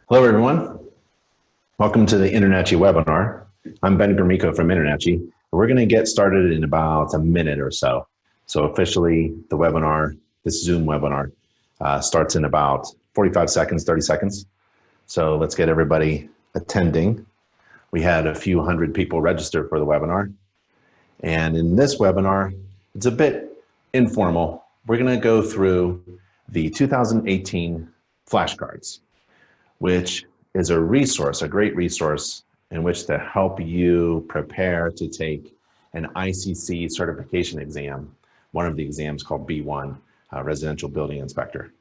Hello, everyone. Welcome to the InterNACHI webinar. I'm Ben Gromyko from InterNACHI. We're going to get started in about a minute or so. So officially, the webinar, this Zoom webinar, starts in about 45 seconds, 30 seconds. So let's get everybody attending. We had a few hundred people register for the webinar. And in this webinar, it's a bit informal. We're going to go through the 2018 flashcards, which is a resource, a great resource in which to help you prepare to take an ICC certification exam, one of the exams called B1, Residential Building Inspector.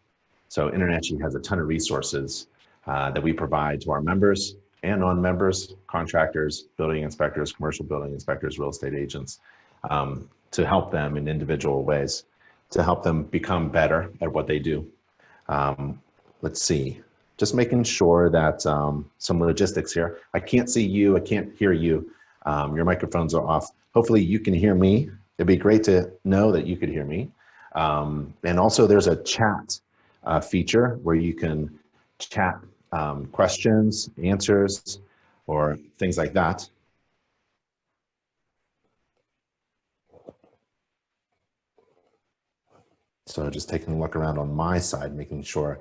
So InterNACHI has a ton of resources that we provide to our members and non-members, contractors, building inspectors, commercial building inspectors, real estate agents, to help them in individual ways, to help them become better at what they do. Let's see. Just making sure that some logistics here. I can't see you, I can't hear you. Your microphones are off. Hopefully you can hear me. It'd be great to know that you could hear me. And also there's a chat feature where you can chat questions, answers, or things like that. So just taking a look around on my side, making sure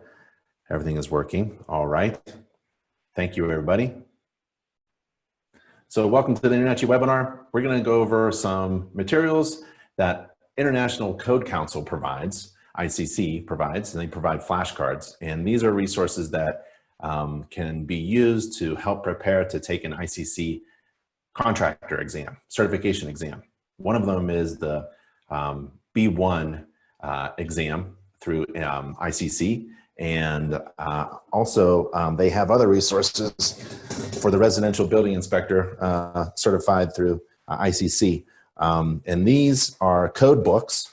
everything is working. All right. Thank you, everybody. So welcome to the InterNACHI webinar. We're going to go over some materials that International Code Council provides, ICC provides, and they provide flashcards. And these are resources that can be used to help prepare to take an ICC contractor exam, certification exam. One of them is the B1 exam through ICC. And also they have other resources for the residential building inspector certified through ICC. And these are code books.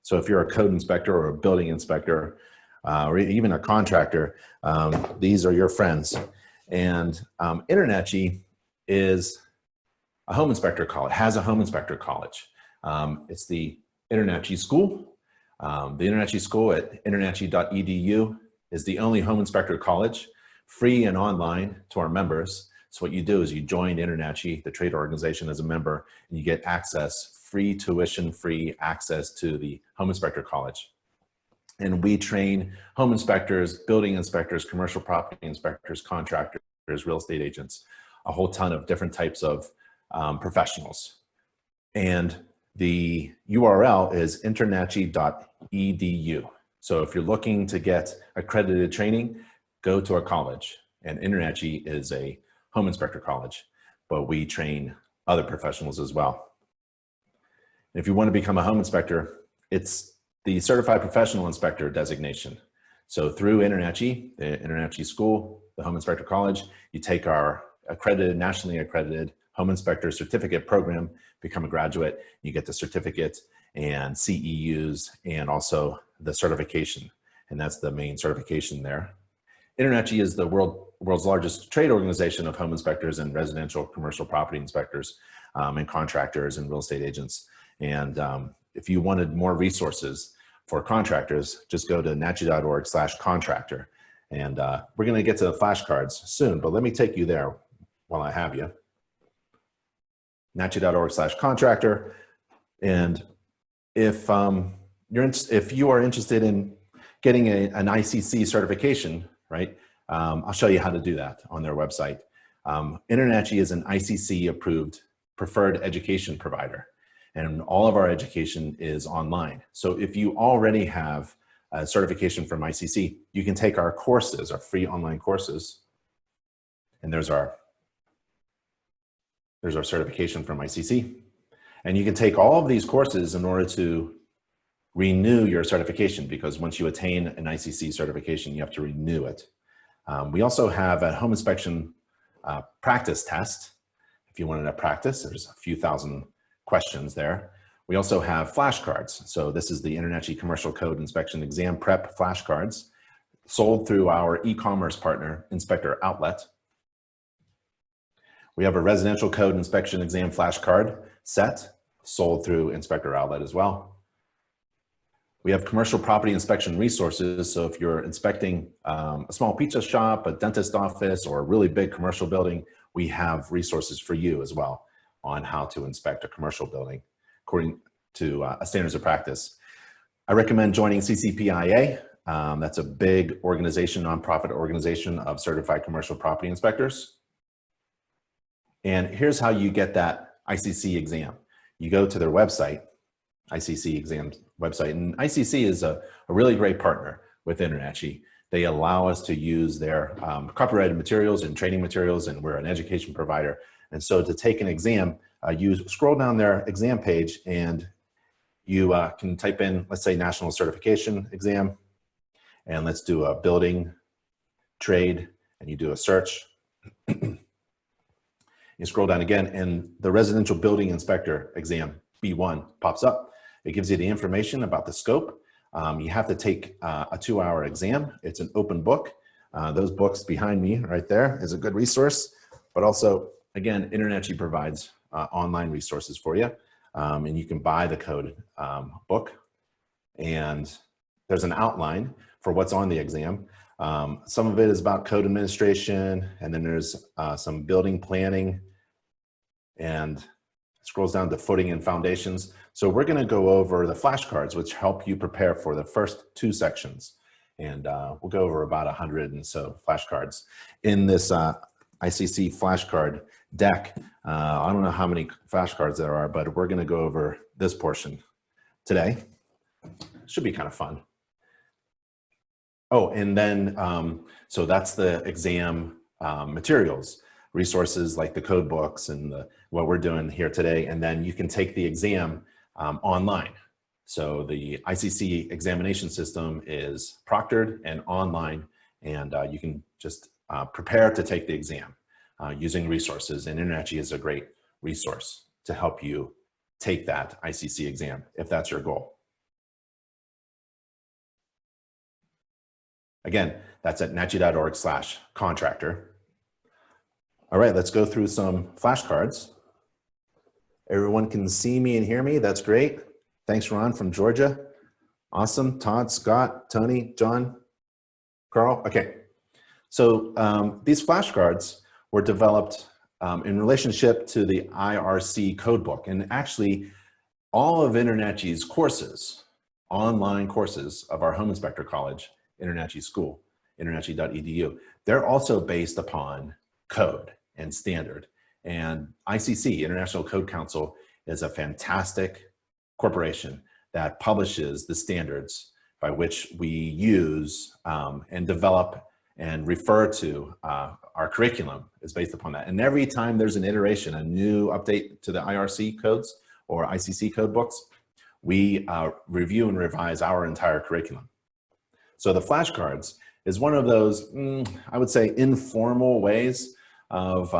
So if you're a code inspector or a building inspector or even a contractor, these are your friends. And InterNACHI is a home inspector college, has a home inspector college. It's the InterNACHI School. The InterNACHI School at internachi.edu is the only home inspector college, free and online to our members. So what you do is you join InterNACHI, the trade organization, as a member, and you get access, free tuition, free access to the home inspector college. And we train home inspectors, building inspectors, commercial property inspectors, contractors, real estate agents, a whole ton of different types of professionals. And the URL is internachi.edu. So if you're looking to get accredited training, go to our college. And InterNACHI is a home inspector college, but we train other professionals as well. And if you want to become a home inspector, it's the Certified Professional Inspector designation. So through InterNACHI, the InterNACHI School, the Home Inspector College, you take our accredited, nationally accredited Home Inspector Certificate Program, become a graduate, you get the certificate and CEUs and also the certification. And that's the main certification there. InterNACHI is the world's largest trade organization of home inspectors and residential commercial property inspectors and contractors and real estate agents. And if you wanted more resources for contractors, just go to nachi.org/contractor. And we're going to get to the flashcards soon, but let me take you there while I have you. nachi.org/contractor. And if you are interested in getting an ICC certification, right, I'll show you how to do that on their website. InterNACHI is an ICC approved preferred education provider, and all of our education is online. So if you already have a certification from ICC, you can take our courses, our free online courses, and there's our certification from ICC. And you can take all of these courses in order to renew your certification, because once you attain an ICC certification, you have to renew it. We also have a home inspection practice test. If you wanted to practice, there's a few thousand questions there. We also have flashcards. So this is the InterNACHI Commercial Code Inspection Exam Prep flashcards, sold through our e-commerce partner, Inspector Outlet. We have a residential code inspection exam flashcard set, sold through Inspector Outlet as well. We have commercial property inspection resources. So if you're inspecting a small pizza shop, a dentist office, or a really big commercial building, we have resources for you as well on how to inspect a commercial building according to standards of practice. I recommend joining CCPIA. That's a big organization, nonprofit organization of certified commercial property inspectors. And here's how you get that ICC exam. You go to their website, ICC exam website, and ICC is a really great partner with InterNACHI. They allow us to use their copyrighted materials and training materials, and we're an education provider. And so to take an exam, you scroll down their exam page and you can type in, let's say, national certification exam, and let's do a building trade, and you do a search. You scroll down again, and the residential building inspector exam, B1, pops up. It gives you the information about the scope. You have to take a 2-hour exam. It's an open book. Those books behind me right there is a good resource, but also, again, InterNACHI provides online resources for you, and you can buy the code book, and there's an outline for what's on the exam. Some of it is about code administration, and then there's some building planning, and it scrolls down to footing and foundations. So we're going to go over the flashcards, which help you prepare for the first 2 sections. And we'll go over about 100 and so flashcards. In this ICC flashcard deck, I don't know how many flashcards there are, but we're going to go over this portion today. Should be kind of fun. Oh, and then, so that's the exam materials, resources like the code books and what we're doing here today. And then you can take the exam online. So the ICC examination system is proctored and online, and you can just prepare to take the exam using resources. And InterNACHI is a great resource to help you take that ICC exam if that's your goal. Again, that's at nachi.org/contractor. All right, let's go through some flashcards. Everyone can see me and hear me. That's great. Thanks, Ron from Georgia. Awesome. Todd, Scott, Tony, John, Carl. Okay. So these flashcards were developed in relationship to the IRC code book. And actually, all of InterNACHI's courses, online courses of our Home Inspector College, InterNACHI School, internachi.edu, they're also based upon code and standard. And ICC, International Code Council, is a fantastic corporation that publishes the standards by which we use and develop and refer to our curriculum is based upon that. And every time there's an iteration, a new update to the IRC codes or ICC code books, we review and revise our entire curriculum. So the flashcards is one of those, I would say, informal ways of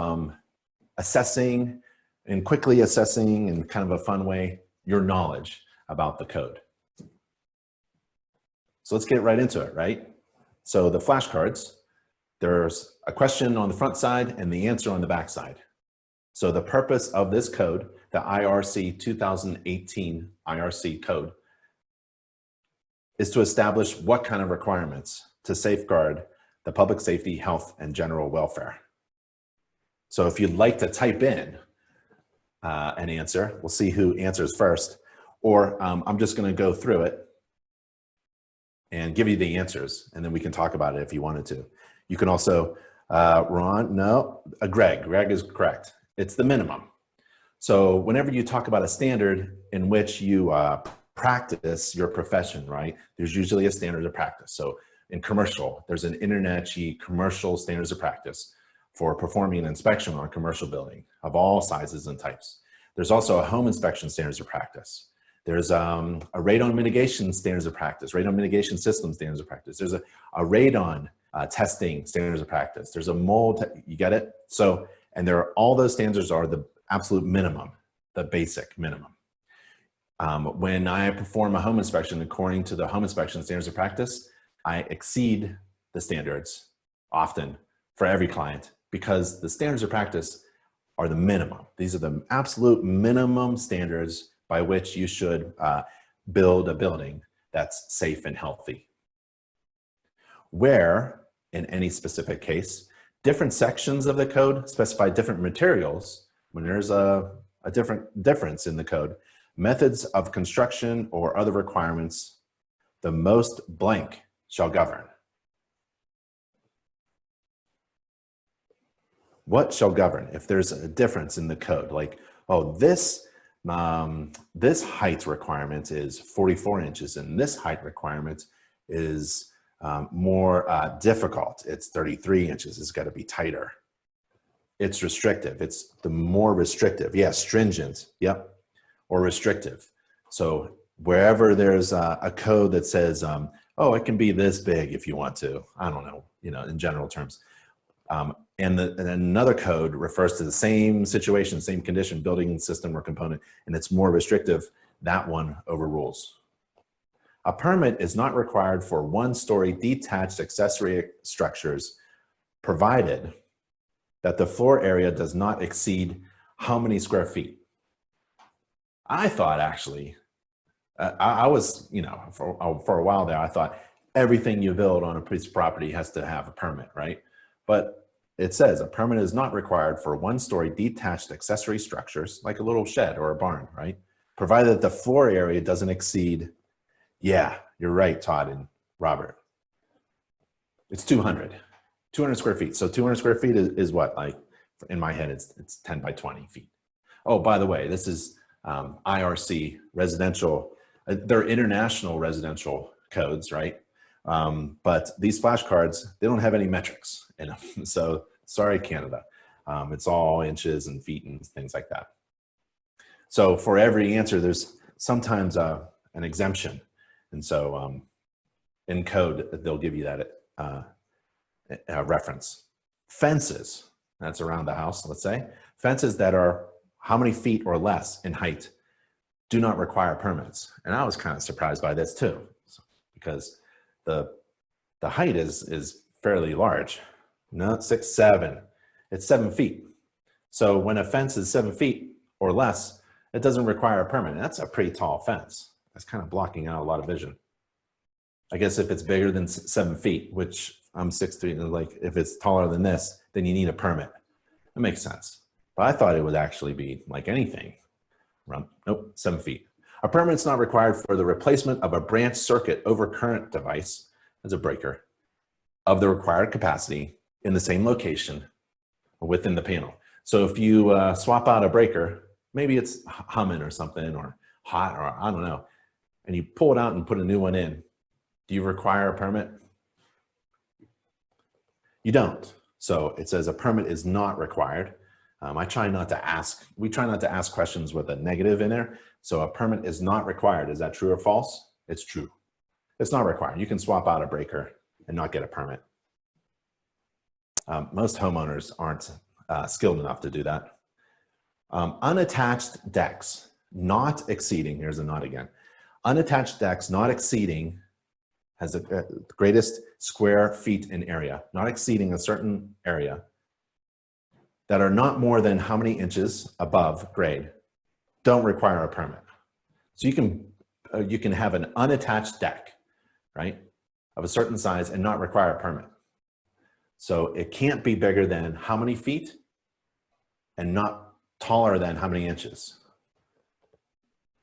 assessing and quickly assessing in kind of a fun way your knowledge about the code. So let's get right into it, right? So the flashcards, there's a question on the front side and the answer on the back side. So the purpose of this code, the IRC 2018 IRC code, is to establish what kind of requirements to safeguard the public safety, health, and general welfare. So if you'd like to type in an answer, we'll see who answers first, or I'm just going to go through it and give you the answers, and then we can talk about it if you wanted to. You can also, Ron, no, Greg is correct. It's the minimum. So whenever you talk about a standard in which you practice your profession, right, there's usually a standard of practice. So in commercial, there's an InterNACHI commercial standards of practice for performing an inspection on a commercial building of all sizes and types. There's also a home inspection standards of practice. There's a radon mitigation standards of practice, radon mitigation system standards of practice. There's a radon testing standards of practice. There's a mold, you get it? So, and all those standards are the absolute minimum, the basic minimum. When I perform a home inspection according to the home inspection standards of practice, I exceed the standards often for every client because the standards of practice are the minimum. These are the absolute minimum standards by which you should build a building that's safe and healthy. Where, in any specific case, different sections of the code specify different materials, when there's a difference in the code, methods of construction or other requirements, the most blank shall govern. What shall govern? If there's a difference in the code, like, oh, this height requirement is 44 inches and this height requirement is more difficult. It's 33 inches. It's got to be tighter. It's restrictive. It's the more restrictive. Yeah, stringent. Yep. Or restrictive. So wherever there's a code that says, oh, it can be this big if you want to. I don't know, in general terms. And another code refers to the same situation, same condition, building system or component, and it's more restrictive. That one overrules. A permit is not required for one-story detached accessory structures, provided that the floor area does not exceed how many square feet? I thought actually, I was, for a while there, I thought everything you build on a piece of property has to have a permit, right? But it says a permit is not required for one-story detached accessory structures, like a little shed or a barn, right? Provided that the floor area doesn't exceed, yeah, you're right, Todd and Robert. It's 200 square feet. So 200 square feet is what? Like, in my head, it's 10 by 20 feet. Oh, by the way, this is IRC residential. They're international residential codes, right? But these flashcards, they don't have any metrics in them. So sorry, Canada. It's all inches and feet and things like that. So for every answer, there's sometimes an exemption. And so in code, they'll give you that reference. Fences, that's around the house, let's say. Fences that are how many feet or less in height do not require permits. And I was kind of surprised by this too, because the height is fairly large. No, 6, 7. It's 7 feet. So when a fence is 7 feet or less, it doesn't require a permit. That's a pretty tall fence. That's kind of blocking out a lot of vision. I guess if it's bigger than 7 feet, which I'm 6'3", like if it's taller than this, then you need a permit. That makes sense. But I thought it would actually be like anything. Nope, 7 feet. A permit's not required for the replacement of a branch circuit overcurrent device as a breaker of the required capacity in the same location within the panel. So if you swap out a breaker, maybe it's humming or something, or hot, or I don't know, and you pull it out and put a new one in, do you require a permit? You don't. So it says a permit is not required. We try not to ask questions with a negative in there. So a permit is not required. Is that true or false? It's true. It's not required. You can swap out a breaker and not get a permit. Most homeowners aren't skilled enough to do that. Unattached decks not exceeding, here's a not again. Unattached decks not exceeding has the greatest square feet in area, not exceeding a certain area, that are not more than how many inches above grade, don't require a permit. So you can have an unattached deck, right, of a certain size and not require a permit. So it can't be bigger than how many feet and not taller than how many inches.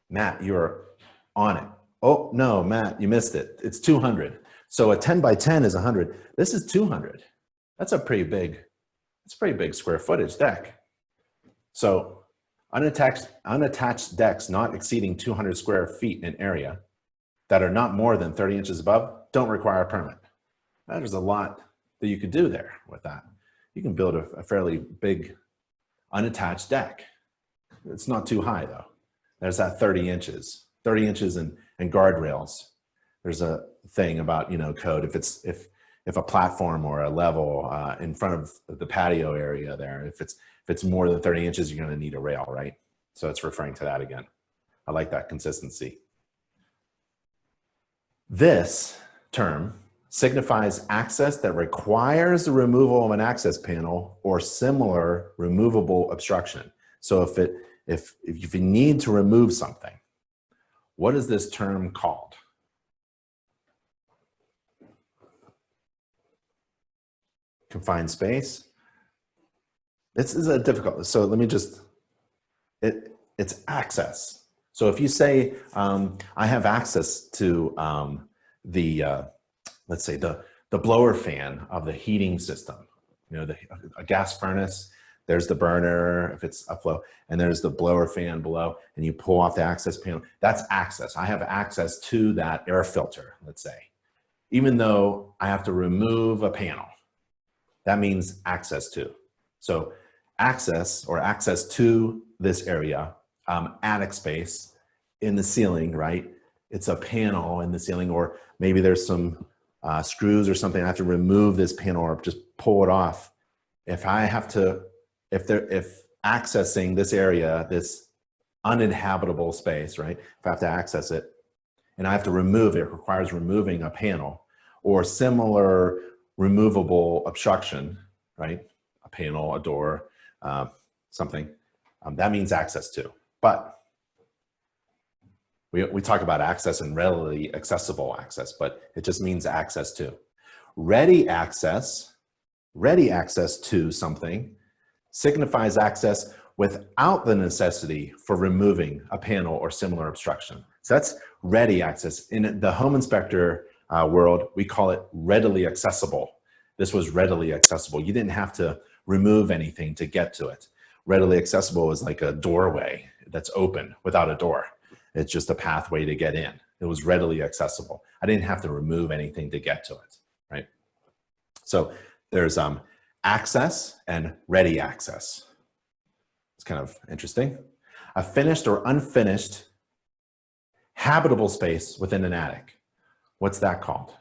Matt, you're on it. Oh, no, Matt, you missed it. It's 200. So a 10 by 10 is 100. This is 200. That's a pretty big, square footage deck. So unattached decks not exceeding 200 square feet in area that are not more than 30 inches above don't require a permit. There's a lot that you could do there with that. You can build a fairly big unattached deck. It's not too high though. There's that 30 inches and guardrails. There's a thing about, code. If a platform or a level in front of the patio area there, if it's more than 30 inches, you're going to need a rail, right? So it's referring to that again. I like that consistency. This term signifies access that requires the removal of an access panel or similar removable obstruction. So if you need to remove something, what is this term called? confined space. This is a difficult, so let me just, it's access. So if you say, I have access to let's say the blower fan of the heating system, you know, a gas furnace, there's the burner if it's upflow, and there's the blower fan below, and you pull off the access panel. That's access. I have access to that air filter, let's say. Even though I have to remove a panel, that means access to. So access, or access to this area, attic space in the ceiling, right? It's a panel in the ceiling, or maybe there's some screws or something. I have to remove this panel or just pull it off. If I have to, if accessing this area, this uninhabitable space, right? If I have to access it and I have to remove it, it requires removing a panel or similar removable obstruction, right? A panel, a door, something, that means access to. But we talk about access and readily accessible access, but it just means access to. Ready access to something signifies access without the necessity for removing a panel or similar obstruction. So that's ready access. In the home inspector world, we call it readily accessible. This was readily accessible. You didn't have to remove anything to get to it. Readily accessible is like a doorway that's open without a door. It's just a pathway to get in. It was readily accessible. I didn't have to remove anything to get to it, right? So there's access and ready access. It's kind of interesting. A finished or unfinished habitable space within an attic. What's that called?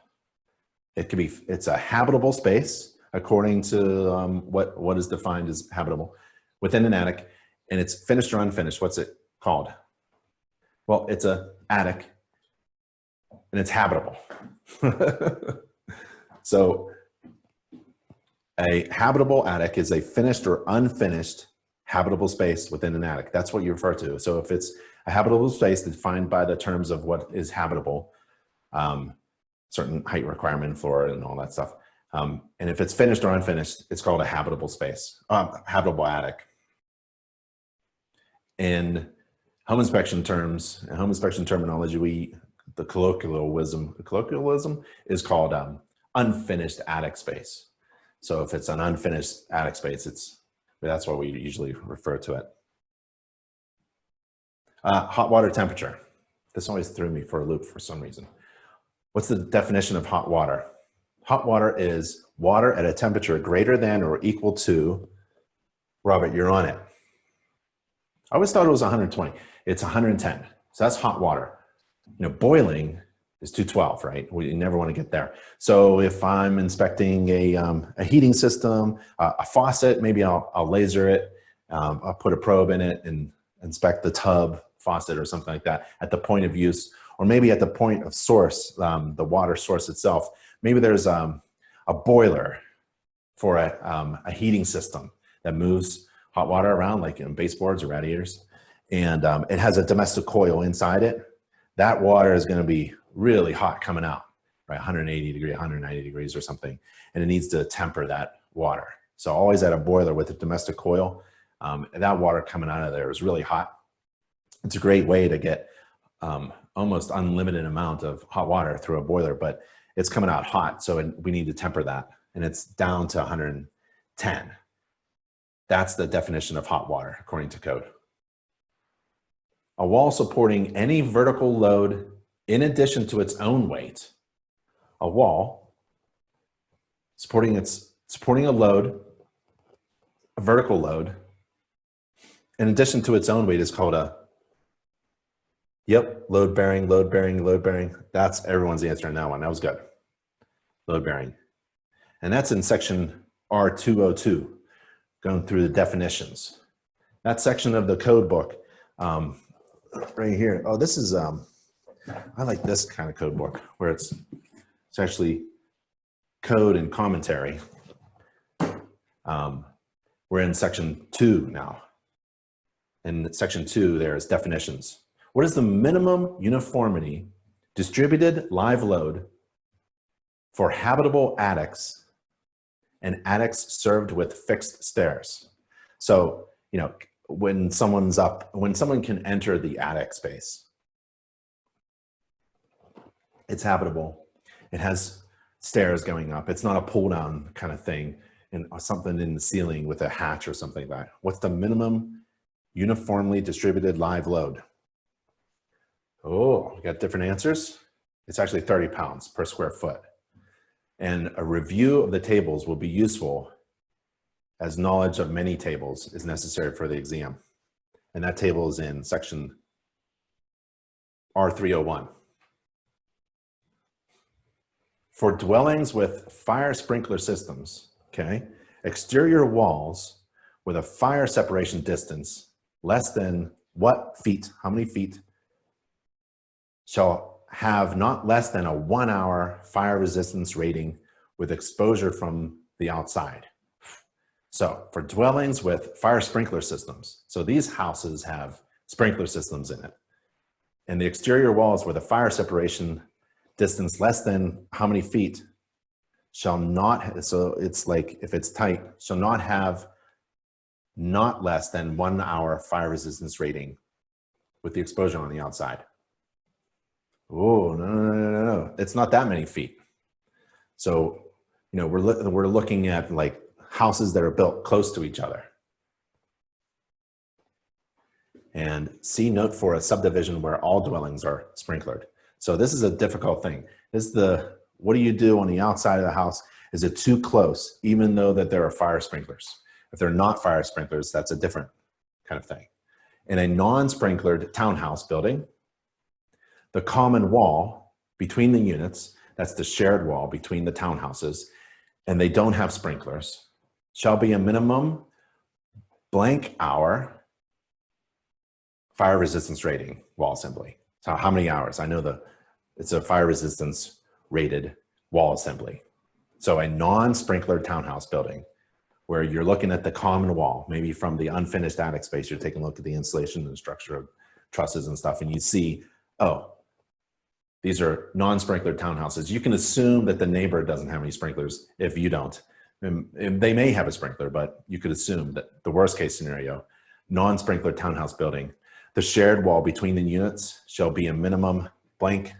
It could be, it's a habitable space according to what is defined as habitable within an attic, and it's finished or unfinished. What's it called? Well, it's an attic and it's habitable. So a habitable attic is a finished or unfinished habitable space within an attic. That's what you refer to. So if it's a habitable space defined by the terms of what is habitable, certain height requirement, floor, and all that stuff. And if it's finished or unfinished, it's called a habitable space, habitable attic. In home inspection terms, home inspection terminology, the colloquialism is called unfinished attic space. So if it's an unfinished attic space, that's what we usually refer to it. Hot water temperature. This always threw me for a loop for some reason. What's the definition of hot water? Hot water is water at a temperature greater than or equal to, Robert, you're on it. I always thought it was 120. It's 110. So that's hot water. You know, boiling is 212, right? We never want to get there. So if I'm inspecting a heating system, a faucet, maybe I'll laser it. I'll put a probe in it and inspect the tub faucet or something like that at the point of use, or maybe at the point of source, the water source itself. Maybe there's a boiler for a heating system that moves hot water around, like in baseboards or radiators, and it has a domestic coil inside it. That water is going to be really hot coming out, right? 180 degrees, 190 degrees or something, and it needs to temper that water. So always at a boiler with a domestic coil, that water coming out of there is really hot. It's a great way to get almost unlimited amount of hot water through a boiler, but it's coming out hot, so we need to temper that, and it's down to 110. That's the definition of hot water, according to code. A wall supporting any vertical load in addition to its own weight. A wall supporting a load, a vertical load, in addition to its own weight is called a, yep, load bearing, load bearing, load bearing. That's everyone's answer on that one. That was good. Load bearing. And that's in section R202, going through the definitions. That section of the code book, right here. Oh, this is, I like this kind of code book where it's actually code and commentary. We're in section 2 now. In section 2, there's definitions. What is the minimum uniformity distributed live load for habitable attics and attics served with fixed stairs. So, you know, when someone can enter the attic space, it's habitable. It has stairs going up. It's not a pull down kind of thing and something in the ceiling with a hatch or something like that. What's the minimum uniformly distributed live load? Oh, we got different answers. It's actually 30 pounds per square foot. And a review of the tables will be useful as knowledge of many tables is necessary for the exam. And that table is in section R301. For dwellings with fire sprinkler systems, okay, exterior walls with a fire separation distance less than what feet, how many feet, shall have not less than a 1 hour fire resistance rating with exposure from the outside. So for dwellings with fire sprinkler systems, so these houses have sprinkler systems in it, and the exterior walls with a fire separation distance less than how many feet shall not, so it's like if it's tight, shall not have not less than 1 hour fire resistance rating with the exposure on the outside. Oh, no. It's not that many feet. So, you know, we're looking at like houses that are built close to each other. And see note for a subdivision where all dwellings are sprinklered. So this is a difficult thing. This is what do you do on the outside of the house? Is it too close, even though that there are fire sprinklers? If they're not fire sprinklers, that's a different kind of thing. In a non-sprinklered townhouse building, the common wall between the units, that's the shared wall between the townhouses, and they don't have sprinklers, shall be a minimum blank hour fire resistance rating wall assembly. So how many hours? I know it's a fire resistance rated wall assembly. So a non-sprinkler townhouse building where you're looking at the common wall, maybe from the unfinished attic space, you're taking a look at the insulation and structure of trusses and stuff, and you see, oh, these are non-sprinkler townhouses. You can assume that the neighbor doesn't have any sprinklers if you don't. And they may have a sprinkler, but you could assume that the worst case scenario, non-sprinkler townhouse building, the shared wall between the units shall be a minimum blank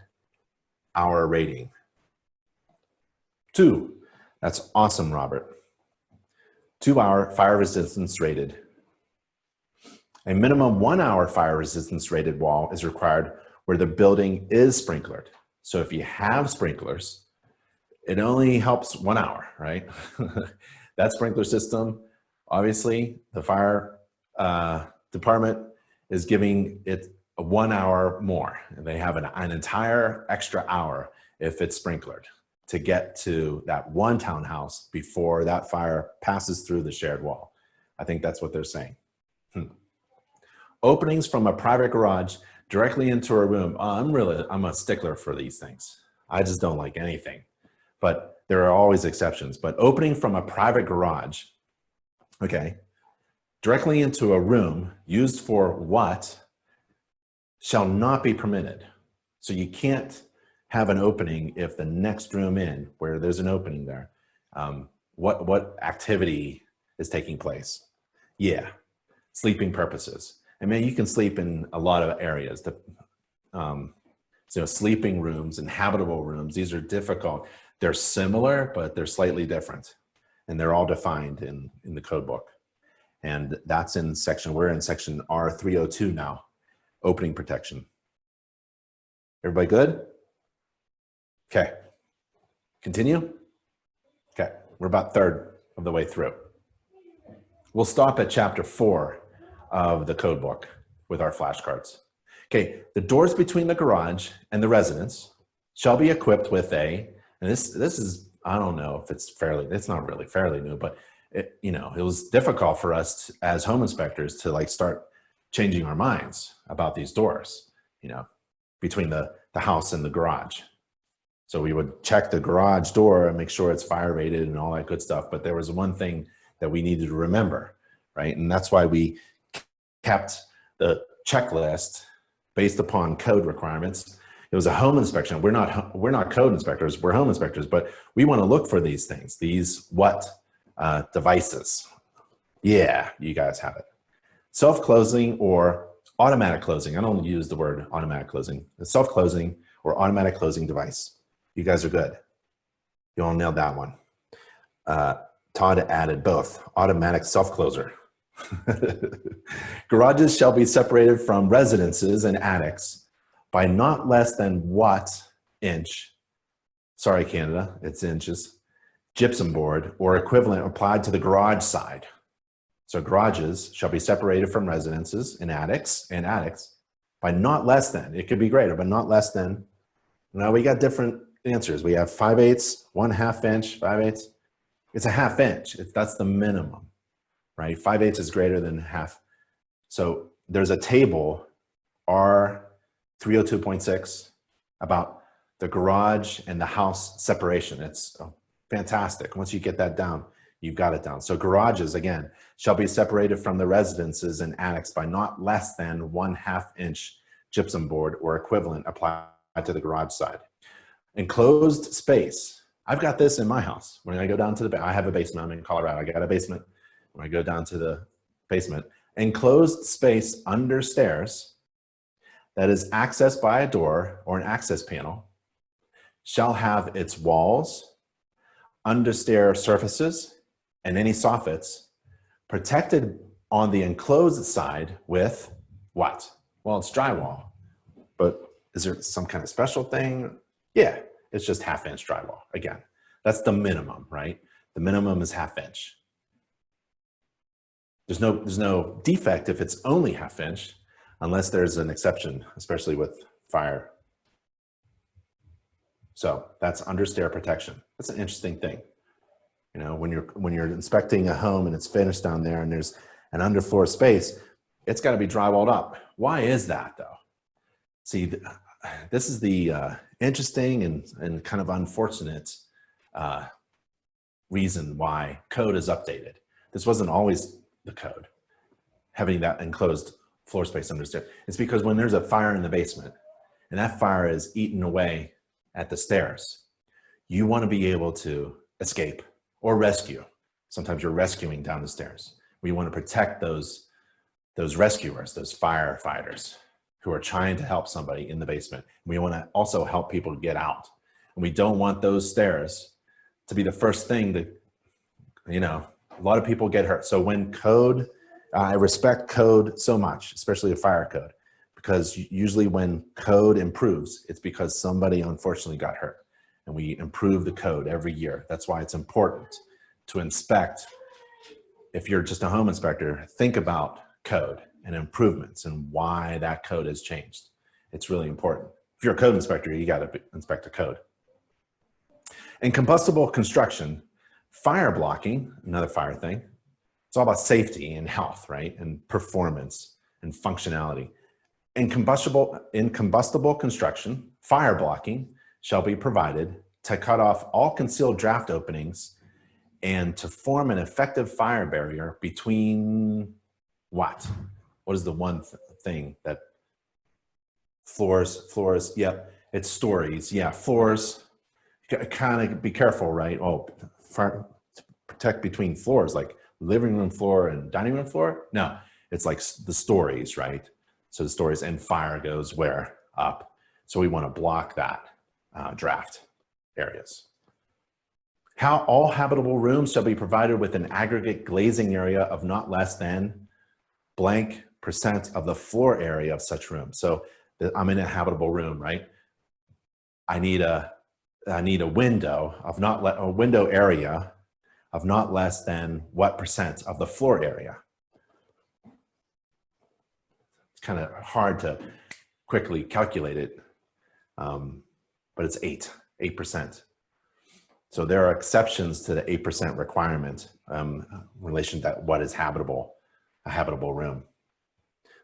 hour rating. 2, that's awesome, Robert. 2 hour fire resistance rated. A minimum 1 hour fire resistance rated wall is required where the building is sprinklered. So if you have sprinklers, it only helps 1 hour, right? That sprinkler system, obviously the fire department is giving it a 1 hour more. And they have an entire extra hour if it's sprinklered to get to that one townhouse before that fire passes through the shared wall. I think that's what they're saying. Openings from a private garage directly into a room. I'm a stickler for these things. I just don't like anything, but there are always exceptions. But opening from a private garage, okay, directly into a room used for what shall not be permitted. So you can't have an opening if the next room in where there's an opening there, what activity is taking place? Yeah, sleeping purposes. I mean, you can sleep in a lot of areas. So sleeping rooms and habitable rooms, these are difficult. They're similar, but they're slightly different. And they're all defined in the code book. And that's in section, we're in section R302 now, opening protection. Everybody good? Okay, continue. Okay, we're about third of the way through. We'll stop at chapter 4 of the code book with our flashcards. Okay, the doors between the garage and the residence shall be equipped with and this is, I don't know if it's not really fairly new, but it was difficult for us as home inspectors to like start changing our minds about these doors, between the house and the garage. So we would check the garage door and make sure it's fire rated and all that good stuff. But there was one thing that we needed to remember, right? And that's why we kept the checklist based upon code requirements. It was a home inspection. We're not code inspectors, we're home inspectors, but we want to look for these things. These what devices. Yeah, you guys have it. Self-closing or automatic closing. I don't use the word automatic closing. Self-closing or automatic closing device. You guys are good. You all nailed that one. Todd added both. Automatic self-closer. Garages shall be separated from residences and attics by not less than what inch? Sorry, Canada, it's inches. Gypsum board or equivalent applied to the garage side. So garages shall be separated from residences and attics by not less than. It could be greater, but not less than. Now we got different answers. We have 5/8, 1/2 inch, 5/8. It's a 1/2 inch. That's the minimum, right? 5/8 is greater than half. So there's a table, R302.6, about the garage and the house separation. It's fantastic. Once you get that down, you've got it down. So garages, again, shall be separated from the residences and attics by not less than 1/2 inch gypsum board or equivalent applied to the garage side. Enclosed space. I've got this in my house. When I go down to I have a basement. I'm in Colorado. I got a basement. When I go down to the basement, enclosed space under stairs that is accessed by a door or an access panel shall have its walls, under-stair surfaces, and any soffits protected on the enclosed side with what? Well, it's drywall, but is there some kind of special thing? Yeah, it's just 1/2 inch drywall. Again, that's the minimum, right? The minimum is 1/2 inch. There's no defect if it's only 1/2 inch, unless there's an exception, especially with fire. So that's under-stair protection. That's an interesting thing. You know, when you're inspecting a home and it's finished down there and there's an underfloor space, it's got to be drywalled up. Why is that though? See, this is the interesting and kind of unfortunate reason why code is updated. This wasn't always the code, having that enclosed floor space under stairs. It's because when there's a fire in the basement and that fire is eaten away at the stairs, you want to be able to escape or rescue. Sometimes you're rescuing down the stairs. We want to protect those rescuers, those firefighters who are trying to help somebody in the basement. We want to also help people get out. And we don't want those stairs to be the first thing that, you know, a lot of people get hurt. So when code, I respect code so much, especially a fire code, because usually when code improves, it's because somebody unfortunately got hurt. And we improve the code every year. That's why it's important to inspect. If you're just a home inspector, think about code and improvements and why that code has changed. It's really important. If you're a code inspector, you got to inspect the code. In combustible construction, fire blocking, another fire thing, it's all about safety and health, right? And performance and functionality. In combustible construction, fire blocking shall be provided to cut off all concealed draft openings and to form an effective fire barrier between what? What is the one thing that floors, yep, it's stories, yeah, floors, kind of be careful, right? Oh, fire, protect between floors, like living room floor and dining room floor? No, it's like the stories, right? So the stories, and fire goes where? Up. So we want to block that draft areas. How all habitable rooms shall be provided with an aggregate glazing area of not less than blank % of the floor area of such room. So I'm in a habitable room, right? I need a window of a window area of not less than what % of the floor area? It's kind of hard to quickly calculate it, but it's 8%. So there are exceptions to the 8% requirement in relation to what is habitable, a habitable room.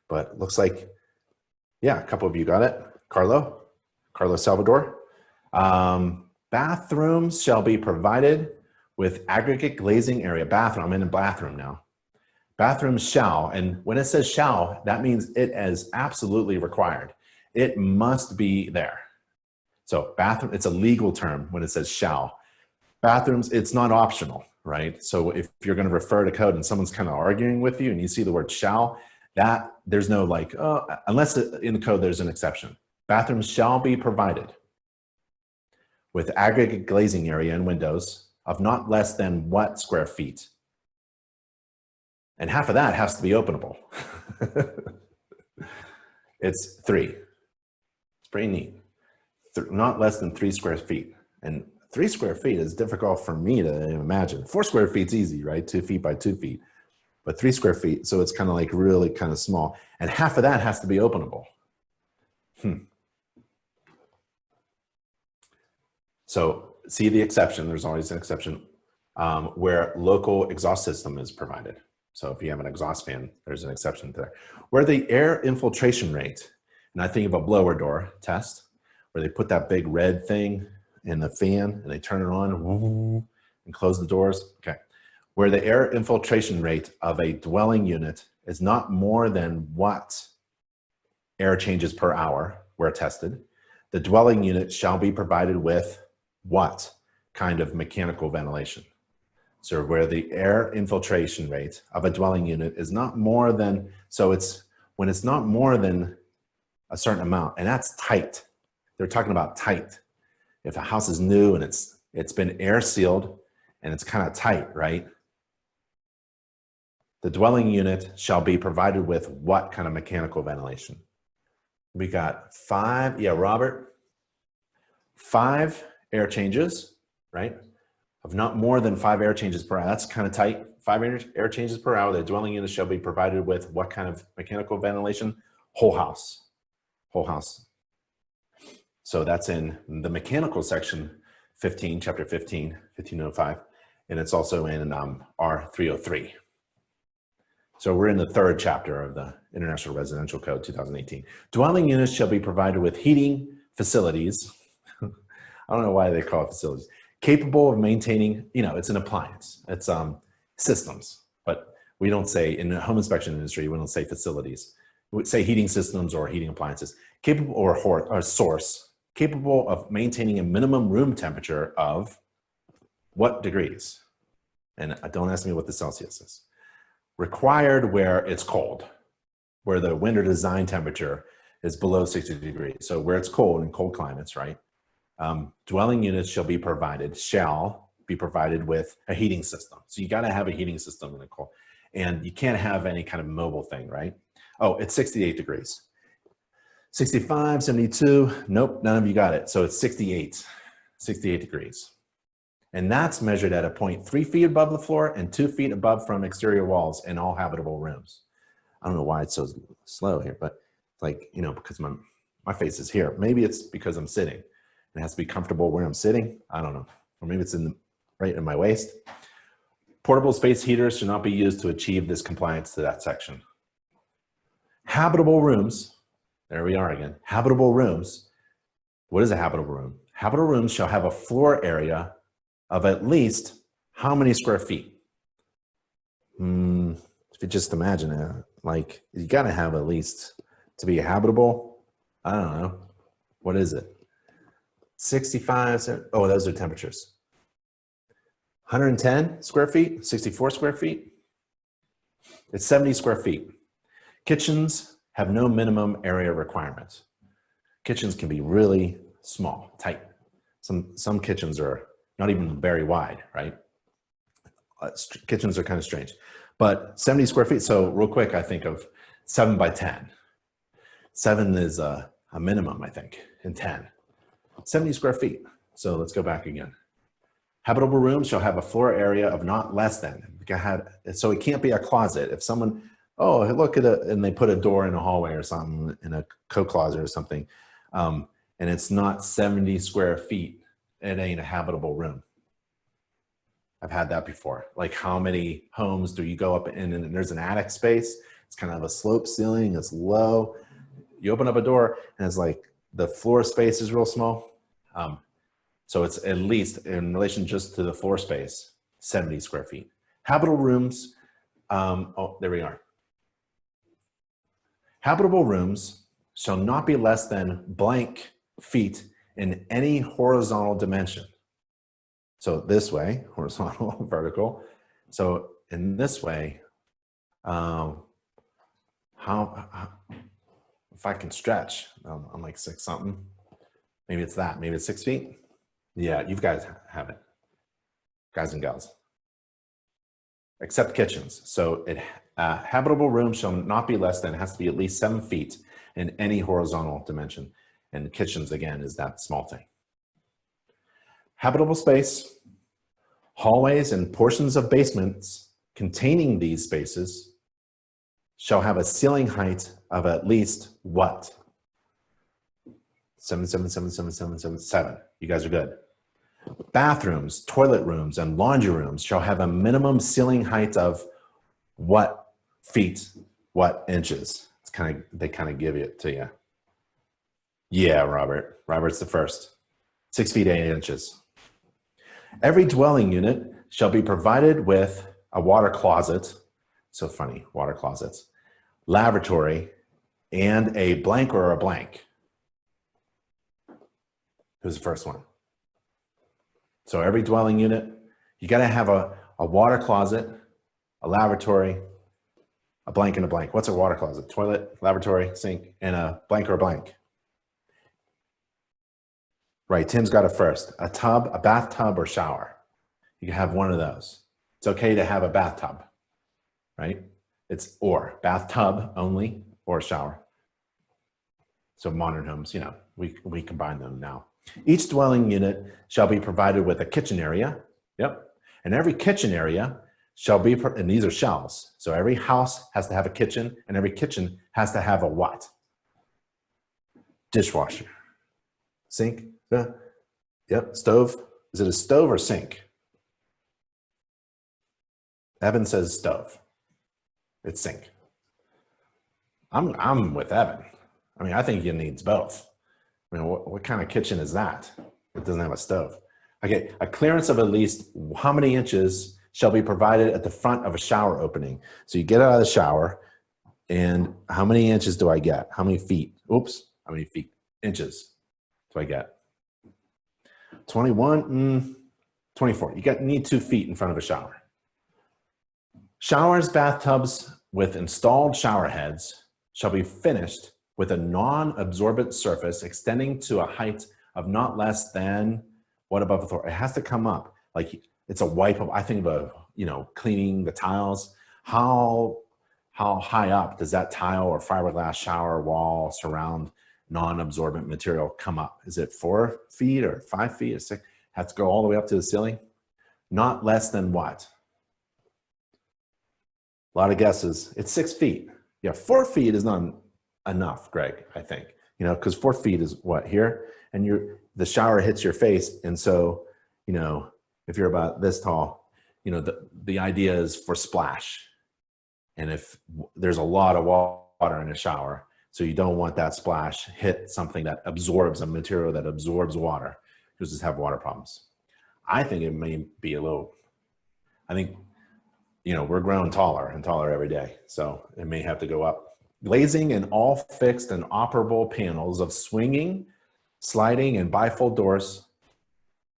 But looks like, yeah, a couple of you got it. Carlo Salvador. Bathrooms shall be provided with aggregate glazing area. Bathroom, I'm in a bathroom now. Bathrooms shall, and when it says shall, that means it is absolutely required. It must be there. So bathroom, it's a legal term when it says shall. Bathrooms, it's not optional, right? So if you're going to refer to code and someone's kind of arguing with you and you see the word shall, that there's no like, oh, unless in the code there's an exception. Bathrooms shall be provided with aggregate glazing area and windows of not less than what square feet? And half of that has to be openable. It's 3. It's pretty neat. Not less than 3 square feet. And 3 square feet is difficult for me to imagine. 4 square feet's easy, right? 2 feet by 2 feet. But 3 square feet, so it's kind of like really kind of small. And half of that has to be openable. So see the exception, there's always an exception, where local exhaust system is provided. So if you have an exhaust fan, there's an exception there. Where the air infiltration rate, and I think of a blower door test, where they put that big red thing in the fan and they turn it on and close the doors. Okay. Where the air infiltration rate of a dwelling unit is not more than what air changes per hour where tested, the dwelling unit shall be provided with what kind of mechanical ventilation? So where the air infiltration rate of a dwelling unit is not more than, so it's when it's not more than a certain amount, and that's tight. They're talking about tight. If a house is new and it's been air sealed and it's kind of tight, right? The dwelling unit shall be provided with what kind of mechanical ventilation? We got 5, yeah, Robert, 5 air changes, right? Of not more than 5 air changes per hour. That's kind of tight. 5 air changes per hour. The dwelling unit shall be provided with what kind of mechanical ventilation? Whole house. Whole house. So that's in the mechanical section 15, chapter 15, 1505. And it's also in R303. So we're in the 3rd chapter of the International Residential Code 2018. Dwelling units shall be provided with heating facilities. I don't know why they call it facilities. Capable of maintaining, you know, it's an appliance. It's systems, but we don't say, in the home inspection industry, we don't say facilities. We would say heating systems or heating appliances. Capable or source, capable of maintaining a minimum room temperature of what degrees? And don't ask me what the Celsius is. Required where it's cold, where the window design temperature is below 60 degrees. So where it's cold in cold climates, right? Dwelling units shall be provided with a heating system. So you got to have a heating system in the cold, and you can't have any kind of mobile thing, right? Oh, it's 68 degrees. 65, 72, nope, none of you got it. So it's 68 degrees. And that's measured at a point 3 feet above the floor and 2 feet above from exterior walls in all habitable rooms. I don't know why it's so slow here, but it's like, you know, because my face is here. Maybe it's because I'm sitting. It has to be comfortable where I'm sitting. I don't know. Or maybe it's right in my waist. Portable space heaters should not be used to achieve this compliance to that section. Habitable rooms, there we are again. Habitable rooms. What is a habitable room? Habitable rooms shall have a floor area of at least how many square feet? If you just imagine it, like you got to have at least to be habitable. I don't know. What is it? 65, oh, those are temperatures. 110 square feet, 64 square feet. It's 70 square feet. Kitchens have no minimum area requirements. Kitchens can be really small, tight. Some kitchens are not even very wide, right? Kitchens are kind of strange. But 70 square feet, so real quick, I think of 7 by 10. 7 is a minimum, I think, and 10. 70 square feet. So let's go back again. Habitable rooms shall have a floor area of not less than. So it can't be a closet. If someone, oh, look at it, and they put a door in a hallway or something, in a coat closet or something, and it's not 70 square feet, it ain't a habitable room. I've had that before. Like, how many homes do you go up in and there's an attic space? It's kind of a slope ceiling, it's low. You open up a door and it's like the floor space is real small. So it's at least in relation just to the floor space, 70 square feet. Habitable rooms, oh, there we are. Habitable rooms shall not be less than blank feet in any horizontal dimension. So this way, horizontal, vertical. So in this way, how if I can stretch, I'm like 6 something. Maybe it's that, maybe it's 6 feet. Yeah, you guys have it, guys and gals. Except kitchens. So habitable room shall not be less than, it has to be at least 7 feet in any horizontal dimension. And kitchens, again, is that small thing. Habitable space, hallways and portions of basements containing these spaces shall have a ceiling height of at least what? 7, 7, 7, 7, 7, 7, 7. You guys are good. Bathrooms, toilet rooms, and laundry rooms shall have a minimum ceiling height of what feet, what inches? It's they kind of give it to you. Yeah, Robert. Robert's the first. 6 feet 8 inches. Every dwelling unit shall be provided with a water closet. So funny, water closets. Lavatory and a blank or a blank. Who's the first one? So every dwelling unit, you got to have a water closet, a lavatory, a blank and a blank. What's a water closet? Toilet, lavatory, sink, and a blank or a blank. Right, Tim's got it first. A tub, a bathtub, or shower. You can have one of those. It's okay to have a bathtub, right? It's or bathtub only or shower. So modern homes, you know, we combine them now. Each dwelling unit shall be provided with a kitchen area. Yep. And every kitchen area shall be, and these are shells. So every house has to have a kitchen, and every kitchen has to have a what? Dishwasher. Sink. Yep. Stove. Is it a stove or sink? Evan says stove. It's sink. I'm with Evan. I mean, I think it needs both. I mean, what kind of kitchen is that? It doesn't have a stove. Okay, a clearance of at least how many inches shall be provided at the front of a shower opening? So you get out of the shower, and how many inches do I get? How many feet? Oops, how many feet? Inches do I get? 21, 24. You need 2 feet in front of a shower. Showers, bathtubs with installed shower heads shall be finished with a non-absorbent surface extending to a height of not less than what above the floor. It has to come up like it's a wipe up. I think of cleaning the tiles. How high up does that tile or fiberglass shower wall surround non-absorbent material come up? Is it 4 feet or 5 feet or 6? Has to go all the way up to the ceiling? Not less than what? A lot of guesses. It's 6 feet. Yeah, 4 feet is not enough, Greg, I think. Because 4 feet is what, here? And the shower hits your face. And so, if you're about this tall, the idea is for splash. And if there's a lot of water in a shower, so you don't want that splash hit something that absorbs a material that absorbs water. You'll just have water problems. I think it may be we're growing taller and taller every day. So it may have to go up. Glazing in all fixed and operable panels of swinging, sliding, and bifold doors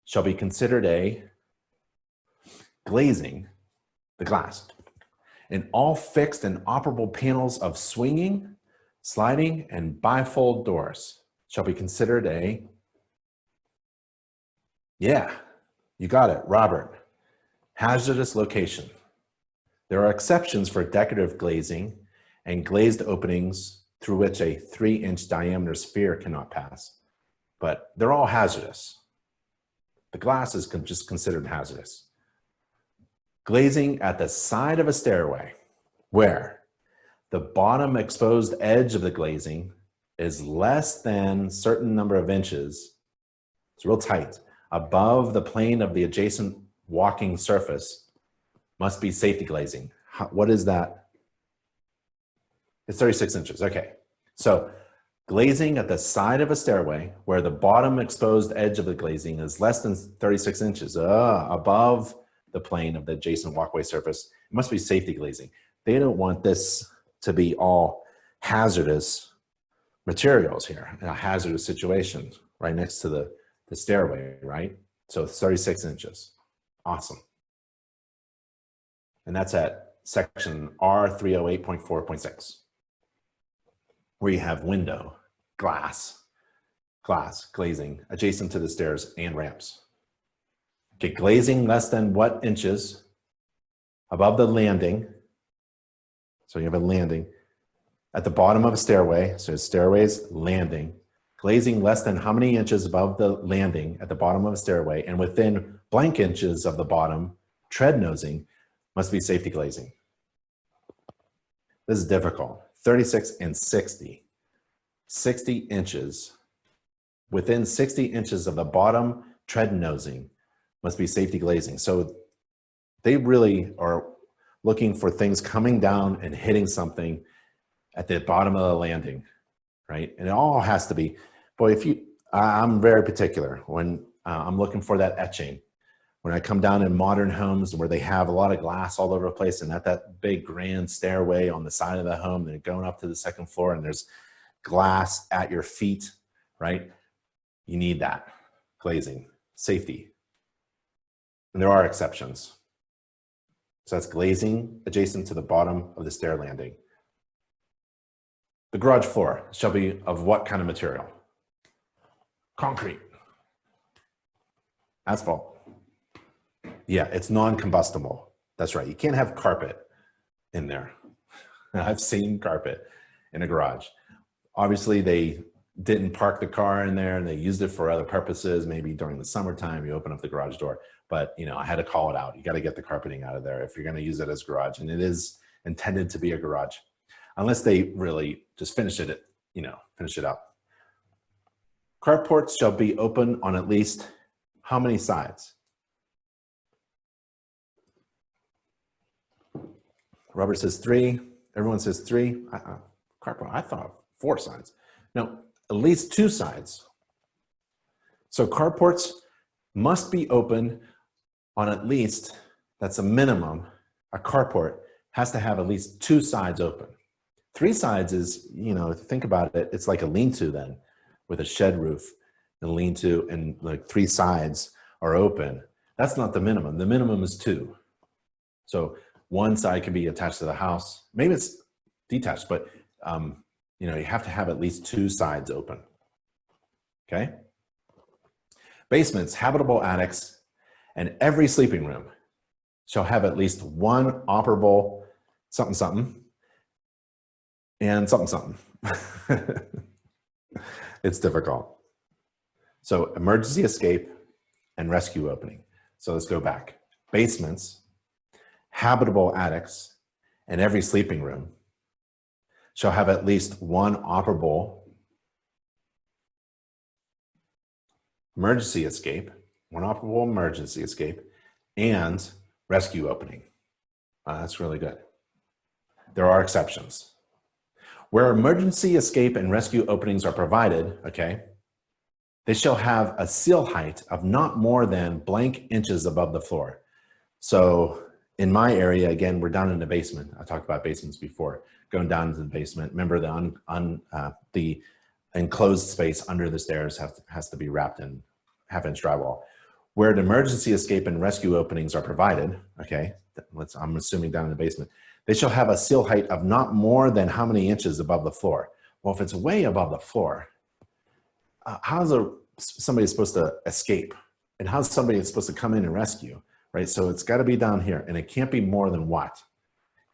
shall be considered a glazing, the glass. In all fixed and operable panels of swinging, sliding, and bifold doors shall be considered a, yeah, you got it, Robert, hazardous location. There are exceptions for decorative glazing and glazed openings through which a 3-inch diameter sphere cannot pass, but they're all hazardous. The glass is just considered hazardous. Glazing at the side of a stairway where the bottom exposed edge of the glazing is less than a certain number of inches, it's real tight, above the plane of the adjacent walking surface must be safety glazing. What is that? It's 36 inches, okay. So glazing at the side of a stairway where the bottom exposed edge of the glazing is less than 36 inches above the plane of the adjacent walkway surface, it must be safety glazing. They don't want this to be all hazardous materials here in a hazardous situation right next to the stairway, right? So 36 inches. Awesome. And that's at section R308.4.6, where you have window, glass, glazing adjacent to the stairs and ramps. Okay, glazing less than what inches above the landing? So you have a landing at the bottom of a stairway. So stairways, landing. Glazing less than how many inches above the landing at the bottom of a stairway and within blank inches of the bottom, tread nosing, must be safety glazing. This is difficult. 36 and 60. 60 inches. Within 60 inches of the bottom tread nosing must be safety glazing. So they really are looking for things coming down and hitting something at the bottom of the landing, right? And it all has to be, boy, I'm very particular when I'm looking for that etching. When I come down in modern homes where they have a lot of glass all over the place and at that big grand stairway on the side of the home, they're going up to the second floor and there's glass at your feet, right? You need that glazing, safety. And there are exceptions. So that's glazing adjacent to the bottom of the stair landing. The garage floor shall be of what kind of material? Concrete. Asphalt. Yeah, it's non-combustible. That's right. You can't have carpet in there. I've seen carpet in a garage. Obviously, they didn't park the car in there and they used it for other purposes. Maybe during the summertime, you open up the garage door. But you know, I had to call it out. You got to get the carpeting out of there if you're going to use it as garage. And it is intended to be a garage, unless they really just finish it, finish it up. Carports shall be open on at least how many sides? Robert says 3. Everyone says 3. Carport, I thought 4 sides. No, at least 2 sides. So carports must be open on at least, that's a minimum, a carport has to have at least 2 sides open. 3 sides is, if you think about it, it's like a lean-to then with a shed roof and lean-to and like 3 sides are open. That's not the minimum. The minimum is 2. So one side can be attached to the house. Maybe it's detached, but you have to have at least 2 sides open. Okay? Basements, habitable attics, and every sleeping room shall have at least one operable something something and something something. It's difficult. So emergency escape and rescue opening. So let's go back. Basements, habitable attics, and every sleeping room shall have at least one operable emergency escape, one operable emergency escape, and rescue opening. That's really good. There are exceptions. Where emergency escape and rescue openings are provided, okay, they shall have a seal height of not more than blank inches above the floor. So in my area, again, we're down in the basement. I talked about basements before. Going down into the basement, remember the enclosed space under the stairs has to be wrapped in 1/2-inch drywall. Where the emergency escape and rescue openings are provided, okay, I'm assuming down in the basement, they shall have a seal height of not more than how many inches above the floor? Well, if it's way above the floor, how's somebody supposed to escape? And how's somebody supposed to come in and rescue, right? So it's got to be down here, and it can't be more than what?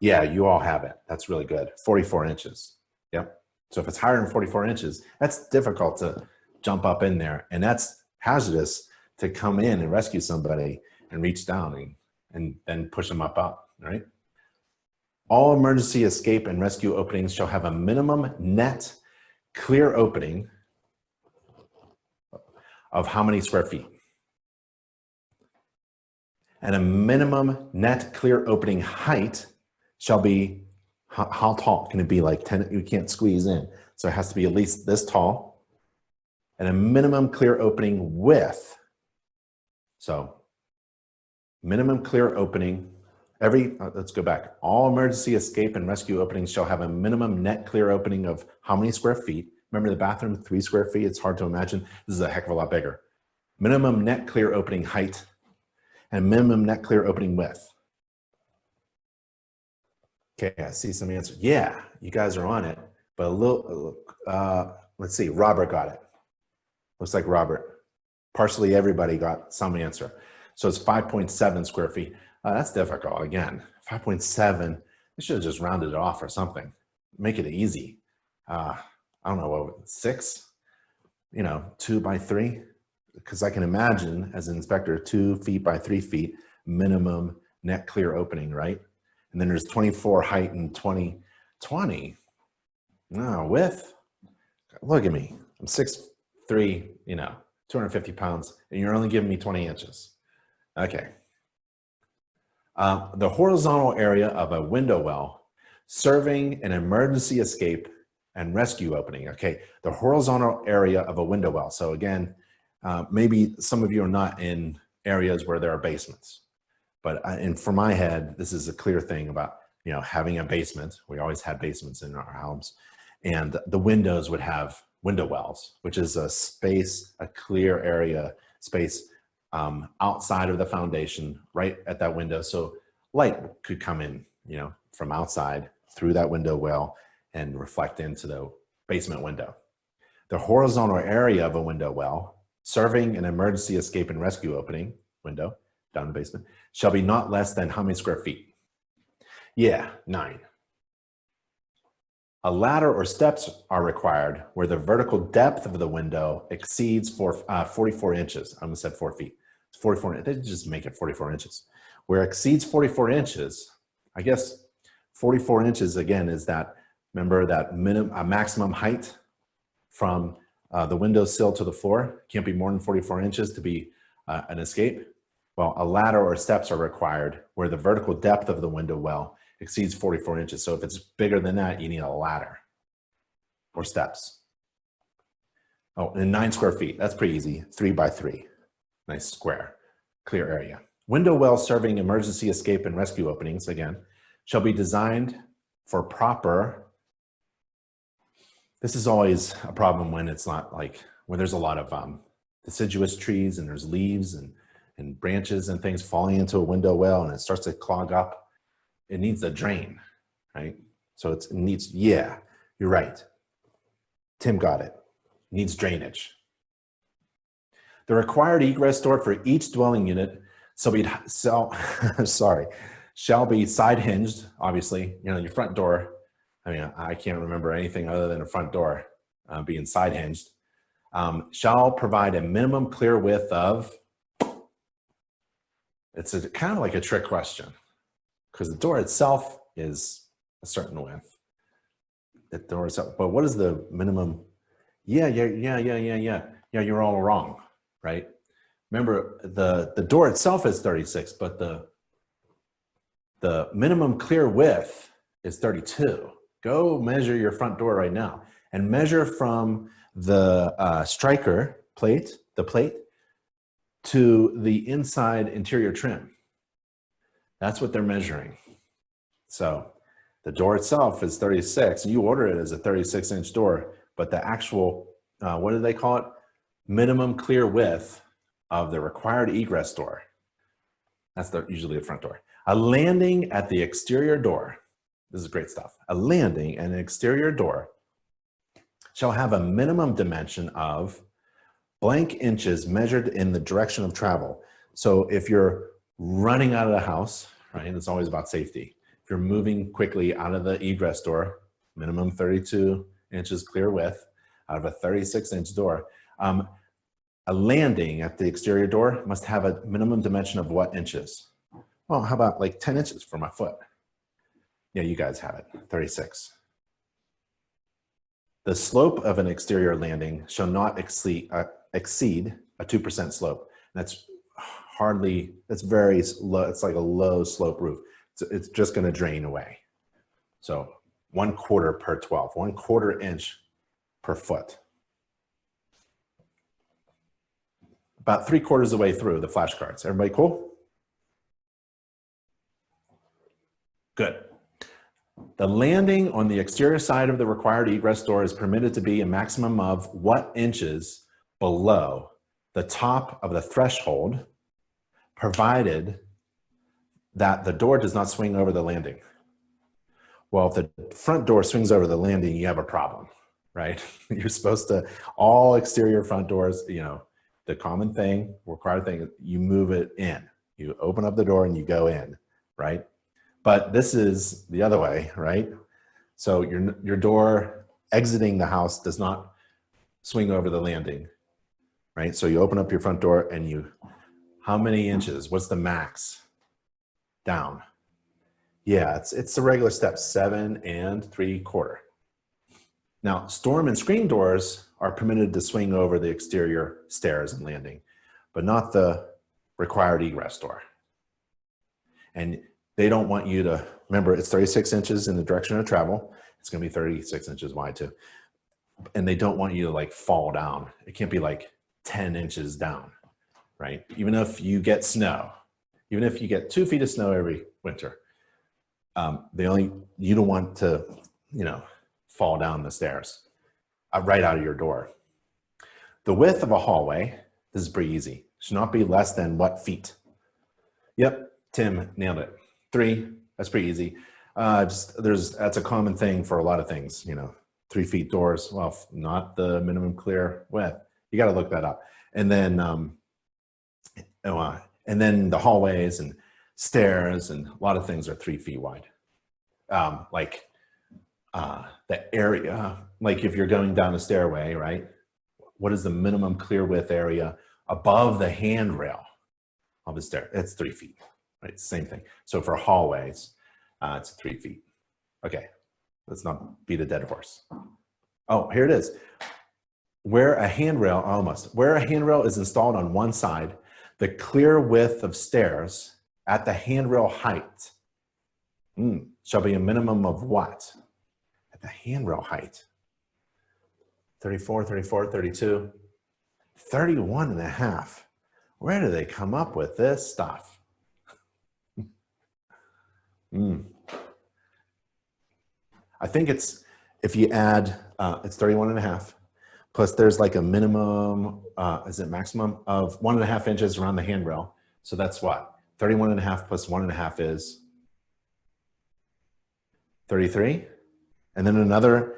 Yeah, you all have it. That's really good. 44 inches. Yep. So if it's higher than 44 inches, that's difficult to jump up in there, and that's hazardous to come in and rescue somebody and reach down and then push them up, right? All emergency escape and rescue openings shall have a minimum net clear opening of how many square feet? And a minimum net clear opening height shall be, how tall can it be? Like 10, you can't squeeze in. So it has to be at least this tall. And a minimum clear opening width. So minimum clear opening, let's go back. All emergency escape and rescue openings shall have a minimum net clear opening of how many square feet? Remember the bathroom, 3 square feet? It's hard to imagine. This is a heck of a lot bigger. minimum net clear opening height, and minimum net clear opening width. Okay, I see some answers. Yeah, you guys are on it, but a little, let's see, Robert got it. Looks like Robert. Partially everybody got some answer. So it's 5.7 square feet. That's difficult, again. 5.7, they should have just rounded it off or something. Make it easy. I don't know, what, 6? You know, 2 by 3? Because I can imagine, as an inspector, 2 feet by 3 feet, minimum net clear opening, right? And then there's 24 height and 20. No, width. Look at me. I'm 6'3", you know, 250 pounds, and you're only giving me 20 inches. Okay. The horizontal area of a window well serving an emergency escape and rescue opening. Okay, the horizontal area of a window well. So again, maybe some of you are not in areas where there are basements. But for my head, this is a clear thing about, you know, having a basement. We always had basements in our homes, and the windows would have window wells, which is a space, a clear area space outside of the foundation, right at that window. So light could come in, you know, from outside through that window well and reflect into the basement window. The horizontal area of a window well serving an emergency escape and rescue opening window down the basement shall be not less than how many square feet? Yeah, 9. A ladder or steps are required where the vertical depth of the window exceeds 44 inches. I almost said 4 feet. It's 44, they just make it 44 inches. Where it exceeds 44 inches, I guess 44 inches again is that, remember that maximum height from the window sill to the floor can't be more than 44 inches to be an escape. Well, a ladder or steps are required where the vertical depth of the window well exceeds 44 inches. So if it's bigger than that, you need a ladder or steps. Oh, and 9 square feet, that's pretty easy, 3 by 3. Nice square, clear area. Window well serving emergency escape and rescue openings, again, shall be designed for proper. This is always a problem when it's not like, when there's a lot of deciduous trees and there's leaves and branches and things falling into a window well and it starts to clog up. It needs a drain, right? So it needs, yeah, you're right. Tim got it. It needs drainage. The required egress door for each dwelling unit shall be side hinged, obviously. You know, your front door, I mean, I can't remember anything other than a front door being side hinged. Shall provide a minimum clear width of, it's kind of like a trick question because the door itself is a certain width. The door itself, but what is the minimum? Yeah, you're all wrong, right? Remember, the door itself is 36, but the minimum clear width is 32. Go measure your front door right now and measure from the striker plate, the plate, to the inside interior trim. That's what they're measuring. So the door itself is 36. You order it as a 36-inch door, but the actual, what do they call it? Minimum clear width of the required egress door. That's usually the front door. A landing at the exterior door. This is great stuff. A landing and an exterior door shall have a minimum dimension of blank inches measured in the direction of travel. So if you're running out of the house, right, it's always about safety. If you're moving quickly out of the egress door, minimum 32 inches clear width out of a 36-inch door, a landing at the exterior door must have a minimum dimension of what inches? Well, how about like 10 inches for my foot? Yeah, you guys have it, 36. The slope of an exterior landing shall not exceed a 2% slope. That's hardly, that's very low. It's like a low slope roof. So it's just going to drain away. So 1/4 per 12, 1/4 inch per foot. About 3/4 of the way through the flashcards. Everybody cool? Good. The landing on the exterior side of the required egress door is permitted to be a maximum of what inches below the top of the threshold, provided that the door does not swing over the landing. Well, if the front door swings over the landing, you have a problem, right? You're supposed to, all exterior front doors, you know, the common thing, required thing, you move it in. You open up the door and you go in, right? But this is the other way, right? So your door exiting the house does not swing over the landing, right? So you open up your front door and you, how many inches? What's the max down? Yeah, it's the regular step, 7 3/4. Now, storm and screen doors are permitted to swing over the exterior stairs and landing, but not the required egress door. And they don't want you to, remember it's 36 inches in the direction of travel. It's gonna be 36 inches wide too. And they don't want you to like fall down. It can't be like 10 inches down, right? Even if you get snow, even if you get 2 feet of snow every winter, you don't want to, you know, fall down the stairs right out of your door. The width of a hallway, this is pretty easy, should not be less than what feet? Yep, Tim nailed it. 3, that's pretty easy. That's a common thing for a lot of things, you know, 3 feet doors, well, not the minimum clear width. You got to look that up. And then the hallways and stairs and a lot of things are 3 feet wide. The area, like if you're going down a stairway, right? What is the minimum clear width area above the handrail of the stair? It's 3 feet, right? Same thing. So for hallways, it's 3 feet. Okay, let's not beat a dead horse. Oh, here it is. Where a handrail is installed on one side, the clear width of stairs at the handrail height shall be a minimum of what? At the handrail height. 34, 34, 32, 31 and a half. Where do they come up with this stuff? I think it's, if you add, it's 31 and a half, plus there's like a minimum, is it maximum of 1.5 inches around the handrail. So that's what? 31 and a half plus 1.5 is 33. And then another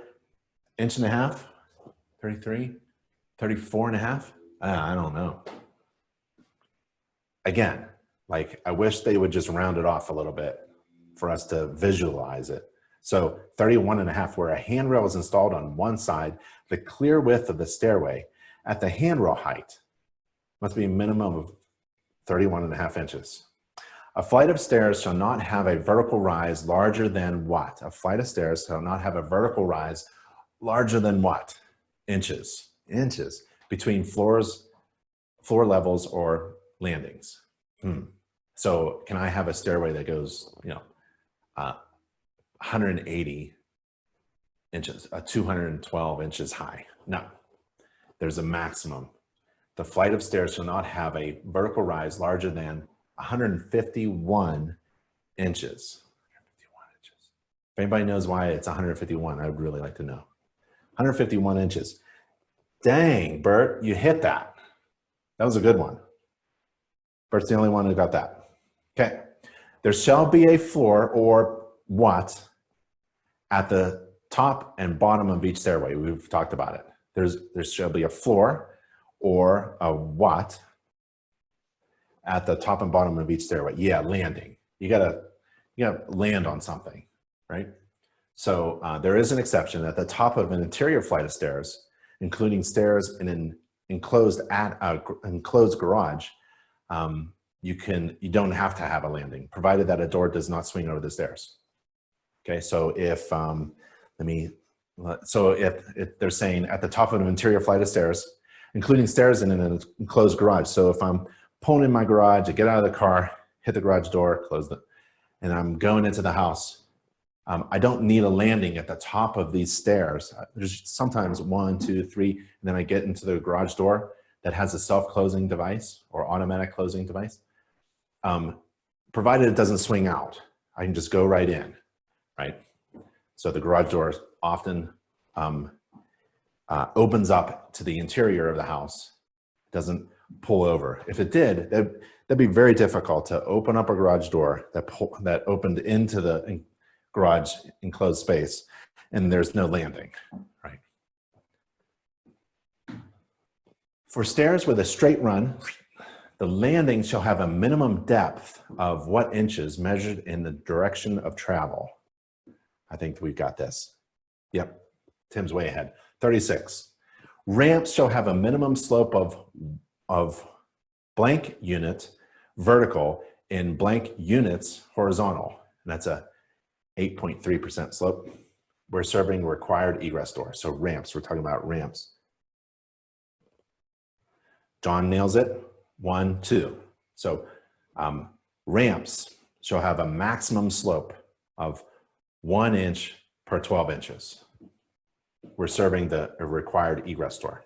1.5 inches, 33, 34 and a half. I don't know. Again, like I wish they would just round it off a little bit for us to visualize it. So 31 and a half, where a handrail is installed on one side, the clear width of the stairway at the handrail height must be a minimum of 31 and a half inches. A flight of stairs shall not have a vertical rise larger than what? A flight of stairs shall not have a vertical rise larger than what? Inches. Inches between floor levels or landings. So can I have a stairway that goes, 180 inches, 212 inches high? No, there's a maximum. The flight of stairs shall not have a vertical rise larger than 151 inches. 151 inches. If anybody knows why it's 151, I would really like to know. 151 inches. Dang, Bert, you hit that. That was a good one. Bert's the only one who got that. Okay. There shall be a floor or what at the top and bottom of each stairway. We've talked about it. There shall be a floor or a what at the top and bottom of each stairway. Yeah, landing. You gotta land on something, right? So there is an exception at the top of an interior flight of stairs, including stairs in an enclosed garage. You don't have to have a landing, provided that a door does not swing over the stairs. Okay, so if they're saying at the top of an interior flight of stairs, including stairs in an enclosed garage. So if I'm pulling in my garage, I get out of the car, hit the garage door, close it, and I'm going into the house, I don't need a landing at the top of these stairs. There's sometimes 1, 2, 3, and then I get into the garage door that has a self-closing device or automatic closing device. Provided it doesn't swing out, I can just go right in, right? So the garage door often opens up to the interior of the house, doesn't pull over. If it did, that'd be very difficult to open up a garage door that opened into the garage enclosed space, and there's no landing, right? For stairs with a straight run, the landing shall have a minimum depth of what inches measured in the direction of travel? I think we've got this. Yep, Tim's way ahead. 36. Ramps shall have a minimum slope of blank unit vertical in blank units horizontal. And that's a 8.3% slope. We're serving required egress door. So ramps, we're talking about ramps. John nails it. 1, 2. So ramps shall have a maximum slope of 1 inch per 12 inches. We're serving the required egress door.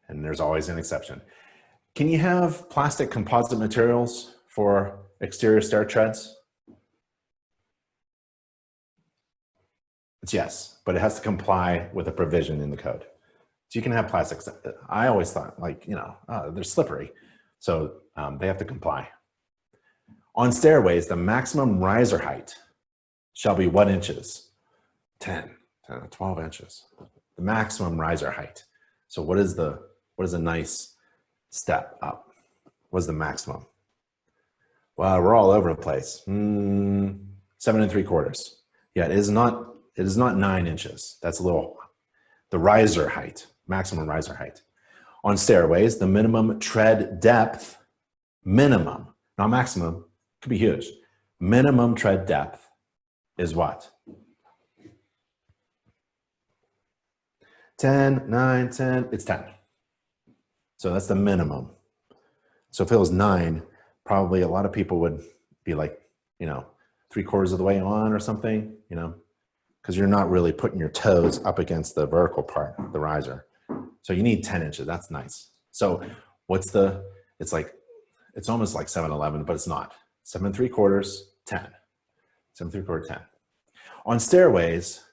And there's always an exception. Can you have plastic composite materials for exterior stair treads? It's yes, but it has to comply with a provision in the code. So you can have plastics. I always thought, like, you know, they're slippery. So they have to comply. On stairways, the maximum riser height shall be what inches? 10, 12 inches. The maximum riser height. So what is a nice step up? What is the maximum? Well, we're all over the place. 7 3/4. Yeah, it is not 9 inches. That's a little, the riser height, maximum riser height. On stairways, the minimum tread depth, minimum, not maximum, could be huge. Minimum tread depth is what? 10, 9, 10, it's 10. So that's the minimum. So if it was 9, probably a lot of people would be like, you know, 3/4 of the way on or something, you know, because you're not really putting your toes up against the vertical part, the riser. So you need 10 inches, that's nice. So what's it's almost like 7/11, but it's not. 7 3/4, 10. 7 3/4, 10. On stairways,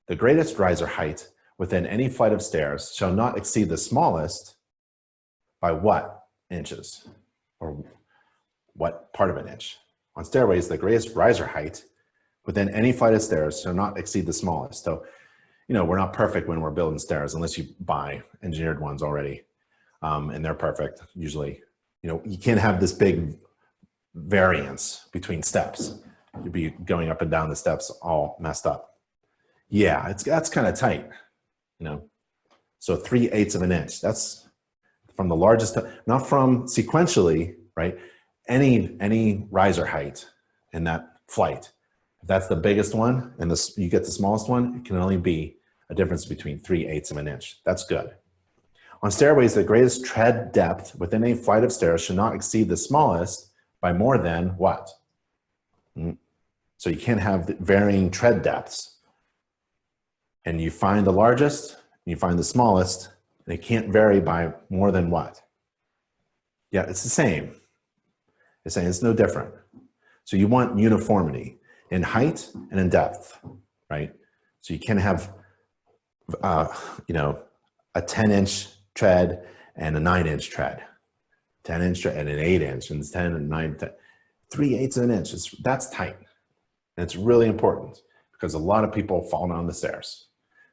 the greatest riser height within any flight of stairs shall not exceed the smallest by what inches? Or what part of an inch? On stairways, the greatest riser height within any flight of stairs shall not exceed the smallest. So, you know, we're not perfect when we're building stairs unless you buy engineered ones already. And they're perfect, usually. You know, you can't have this big variance between steps. You'd be going up and down the steps all messed up. Yeah, that's kind of tight, you know. So 3/8 of an inch, that's from the largest, not from sequentially, right? Any riser height in that flight. If that's the biggest one and you get the smallest one, it can only be a difference between 3/8 of an inch. That's good. On stairways, the greatest tread depth within a flight of stairs should not exceed the smallest by more than what? So you can't have varying tread depths. And you find the largest, and you find the smallest, and it can't vary by more than what? Yeah, it's the same. It's saying it's no different. So you want uniformity in height and in depth, right? So you can have, you know, a 10-inch tread and a 9-inch tread, 10-inch tread and an 8-inch, and 10 and 9, 10. 3/8 of an inch, that's tight. And it's really important because a lot of people fall down the stairs.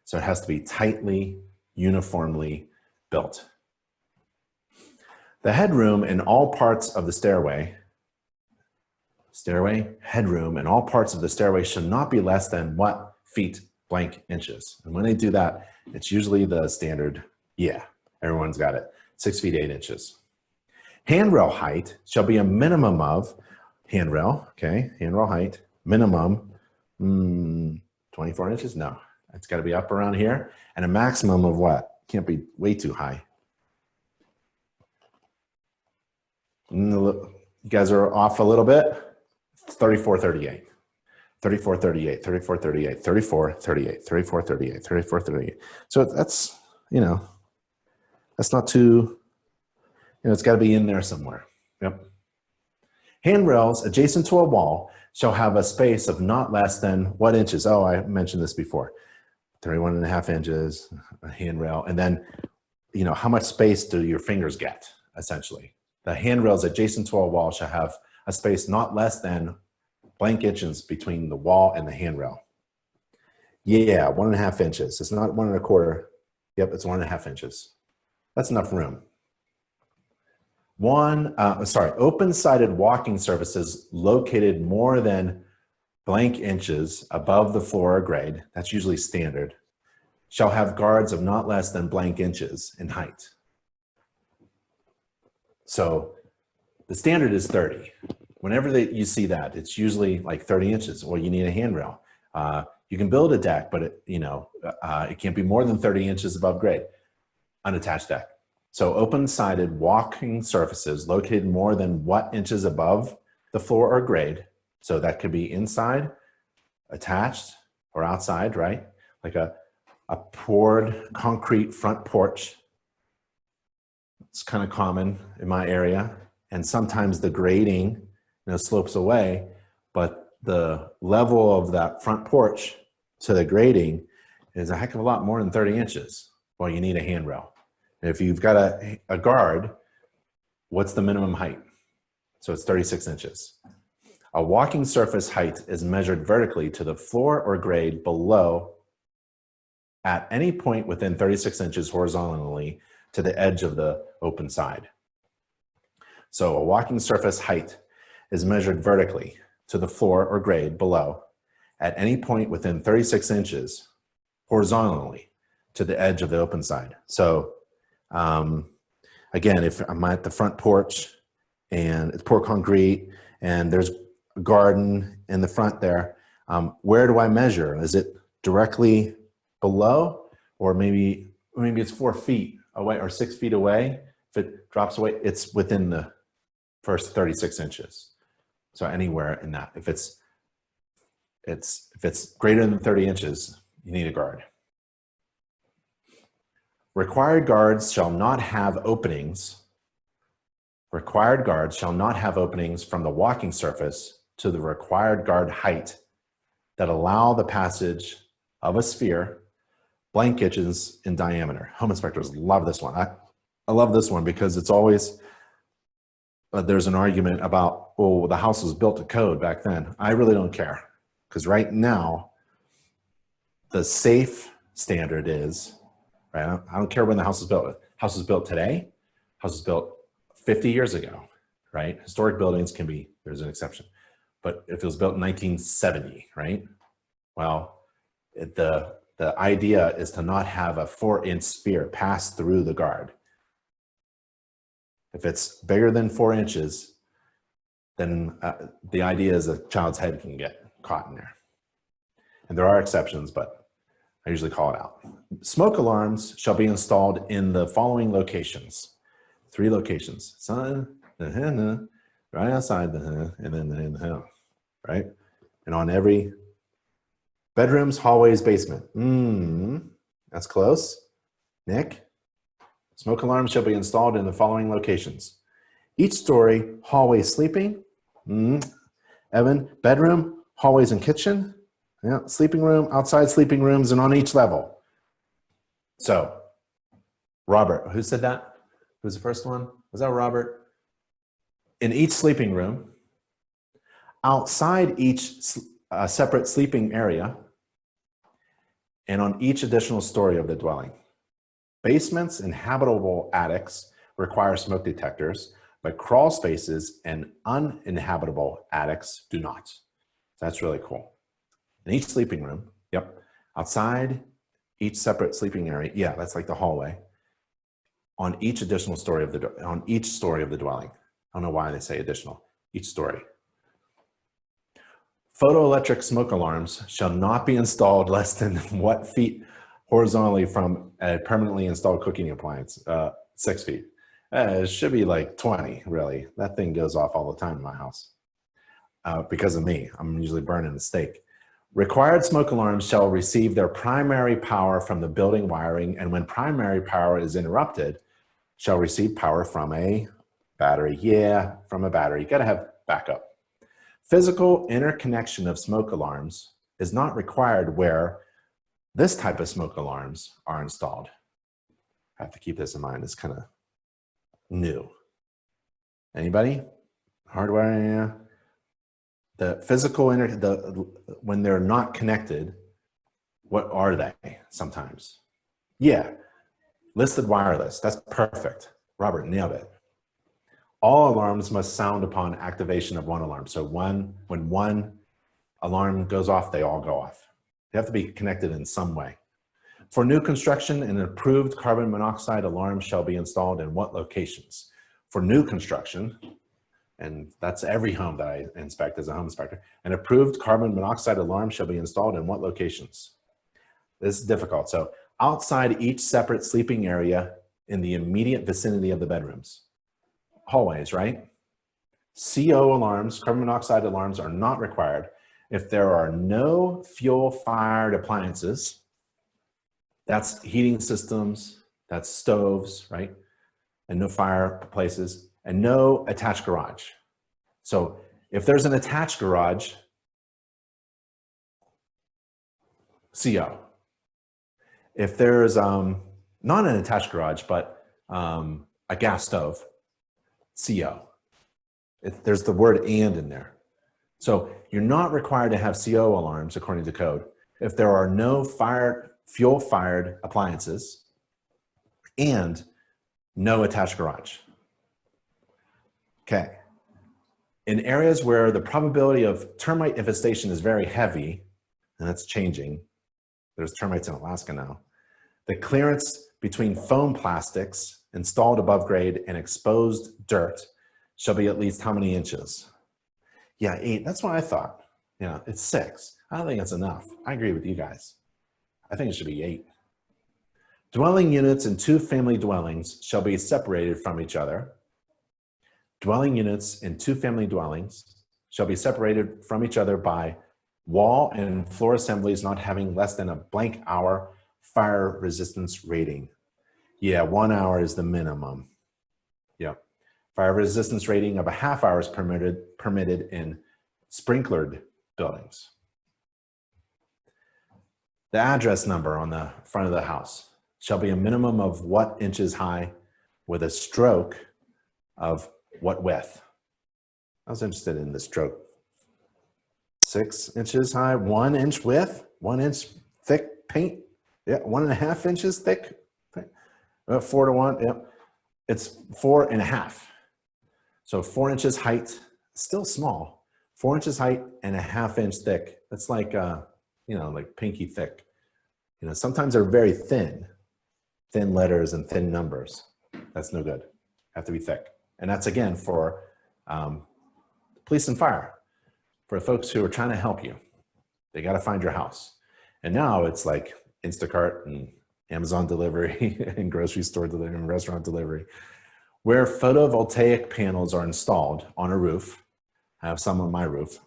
So it has to be tightly, uniformly built. The headroom in all parts of the stairway, headroom in all parts of the stairway should not be less than what feet blank inches. And when they do that, it's usually the standard, yeah, everyone's got it, 6 feet 8 inches. Handrail height shall be a minimum of, handrail, okay, handrail height, minimum, 24 inches? No, it's got to be up around here. And a maximum of what? Can't be way too high. You guys are off a little bit. 34, 38. 34, 38, 34, 38, 34, 38, 34, 38, 34, 38. So that's, you know, that's not too, you know, it's got to be in there somewhere. Yep. Handrails adjacent to a wall shall have a space of not less than what inches? Oh, I mentioned this before. 31.5 inches, a handrail. And then how much space do your fingers get, essentially. The handrails adjacent to a wall shall have a space not less than blank inches between the wall and the handrail. Yeah, 1.5 inches. It's not 1.25. Yep, it's 1.5 inches. That's enough room. Open-sided walking surfaces located more than blank inches above the floor or grade, that's usually standard, shall have guards of not less than blank inches in height. So the standard is 30. Whenever you see that, it's usually like 30 inches, or you need a handrail. You can build a deck, but it can't be more than 30 inches above grade. Unattached deck. So open-sided walking surfaces located more than what inches above the floor or grade. So that could be inside, attached, or outside, right? Like a poured concrete front porch. It's kind of common in my area. And sometimes the grading slopes away, but the level of that front porch to the grading is a heck of a lot more than 30 inches. Well, you need a handrail. And if you've got a guard, what's the minimum height? So it's 36 inches. A walking surface height is measured vertically to the floor or grade below at any point within 36 inches horizontally to the edge of the open side. So a walking surface height is measured vertically to the floor or grade below at any point within 36 inches horizontally to the edge of the open side. So again, if I'm at the front porch and it's poured concrete and there's a garden in the front there, where do I measure? Is it directly below, or maybe it's 4 feet away or 6 feet away? If it drops away, it's within the first 36 inches. So anywhere in that, if it's greater than 30 inches, you need a guard. Required guards shall not have openings. Required guards shall not have openings from the walking surface to the required guard height that allow the passage of a sphere blank inches in diameter. Home inspectors love this one. I love this one because it's always, there's an argument about, oh, the house was built to code back then. I really don't care, because right now, the safe standard is, right? I don't care when the house was built. House was built today, house was built 50 years ago, right? Historic buildings can be, there's an exception. But if it was built in 1970, right? Well, the idea is to not have a 4-inch sphere pass through the guard. If it's bigger than 4 inches, then the idea is a child's head can get caught in there. And there are exceptions, but I usually call it out. Smoke alarms shall be installed in the following locations. 3 locations. Sun, the right outside the and then in the house, right? And on every bedrooms, hallways, basement. That's close. Nick? Smoke alarms shall be installed in the following locations. Each story, hallway, sleeping. Evan, bedroom, hallways and kitchen. Yeah, sleeping room, outside sleeping rooms, and on each level. So, Robert, who said that? Who's the first one? Was that Robert? In each sleeping room, outside each separate sleeping area, and on each additional story of the dwelling. Basements and habitable attics require smoke detectors, but crawl spaces and uninhabitable attics do not. So that's really cool. In each sleeping room, yep. Outside each separate sleeping area, yeah, that's like the hallway. On each additional story of on each story of the dwelling. I don't know why they say additional, each story. Photoelectric smoke alarms shall not be installed less than what feet horizontally from a permanently installed cooking appliance? 6 feet. It should be like 20, really. That thing goes off all the time in my house. Because of me, I'm usually burning the steak. Required smoke alarms shall receive their primary power from the building wiring, and when primary power is interrupted, shall receive power from a battery. Yeah, from a battery. You gotta have backup. Physical interconnection of smoke alarms is not required where this type of smoke alarms are installed. I have to keep this in mind. It's kind of new. Anybody? Hardware, yeah. The physical, when they're not connected, what are they sometimes? Yeah, listed wireless, that's perfect. Robert, nailed it. All alarms must sound upon activation of one alarm. So when one alarm goes off, they all go off. They have to be connected in some way. For new construction, an approved carbon monoxide alarm shall be installed in what locations? For new construction, and that's every home that I inspect as a home inspector, an approved carbon monoxide alarm shall be installed in what locations? This is difficult. So outside each separate sleeping area in the immediate vicinity of the bedrooms. Hallways, right? CO alarms, carbon monoxide alarms, are not required if there are no fuel-fired appliances. That's heating systems, that's stoves, right? And no fireplaces, and no attached garage. So if there's an attached garage, CO. If there's not an attached garage, but a gas stove, CO. There's the word "and" in there. So you're not required to have CO alarms according to code if there are no fuel-fired appliances and no attached garage. Okay. In areas where the probability of termite infestation is very heavy, and that's changing, there's termites in Alaska now, the clearance between foam plastics installed above grade and exposed dirt shall be at least how many inches? Yeah, 8. That's what I thought. Yeah, it's 6. I don't think that's enough. I agree with you guys. I think it should be 8. Dwelling units in two-family dwellings shall be separated from each other. Dwelling units in two-family dwellings shall be separated from each other by wall and floor assemblies not having less than a blank hour fire resistance rating. Yeah, 1 hour is the minimum. Yeah. Fire resistance rating of a half hour is permitted in sprinklered buildings. The address number on the front of the house shall be a minimum of what inches high with a stroke of what width? I was interested in the stroke. 6 inches high, 1 inch width, 1 inch thick paint. Yeah, 1.5 inches thick. 4 to 1, yep. It's 4.5. So 4 inches height, still small. 4 inches height and a ½ inch thick. That's like, you know, like pinky thick. You know, sometimes they're very thin letters and thin numbers. That's no good. Have to be thick. And that's again for police and fire, for folks who are trying to help you. They got to find your house. And now it's like Instacart and Amazon delivery and grocery store delivery and restaurant delivery. Where photovoltaic panels are installed on a roof, I have some on my roof,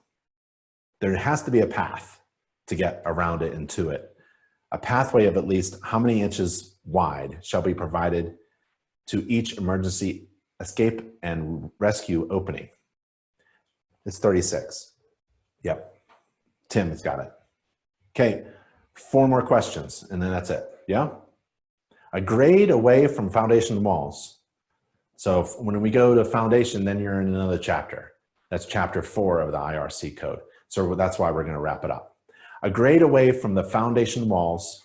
there has to be a path to get around it and to it. A pathway of at least how many inches wide shall be provided to each emergency escape and rescue opening. It's 36. Yep. Tim has got it. Okay, 4 more questions and then that's it. Yeah? A grade away from foundation walls. So when we go to foundation, then you're in another chapter. That's chapter 4 of the IRC code. So that's why we're going to wrap it up. A grade away from the foundation walls,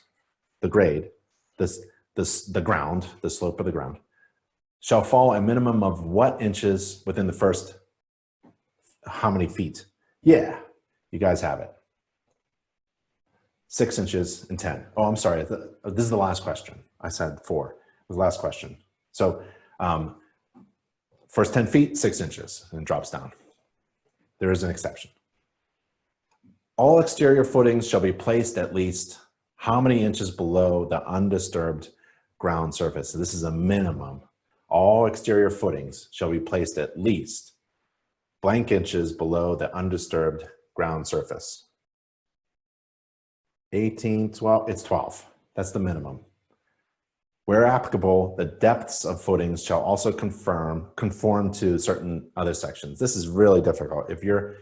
the grade, the ground, the slope of the ground, shall fall a minimum of what inches within the first how many feet? Yeah, you guys have it. 6 inches and 10. Oh, I'm sorry. This is the last question. I said 4. It was the last question. So first 10 feet, 6 inches, and it drops down. There is an exception. All exterior footings shall be placed at least how many inches below the undisturbed ground surface? So this is a minimum. All exterior footings shall be placed at least blank inches below the undisturbed ground surface. 18, 12, it's 12. That's the minimum. Where applicable, the depths of footings shall also conform to certain other sections. This is really difficult. If you're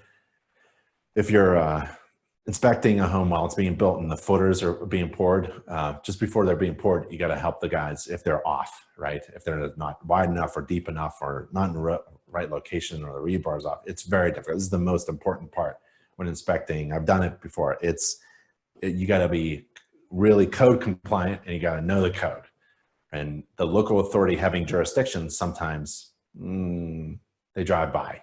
inspecting a home while it's being built and the footers are being poured, just before they're being poured, you got to help the guys if they're off, right? If they're not wide enough or deep enough or not in the right location or the rebar's off. It's very difficult. This is the most important part when inspecting. I've done it before. You got to be really code compliant and you got to know the code. And the local authority having jurisdiction, sometimes they drive by,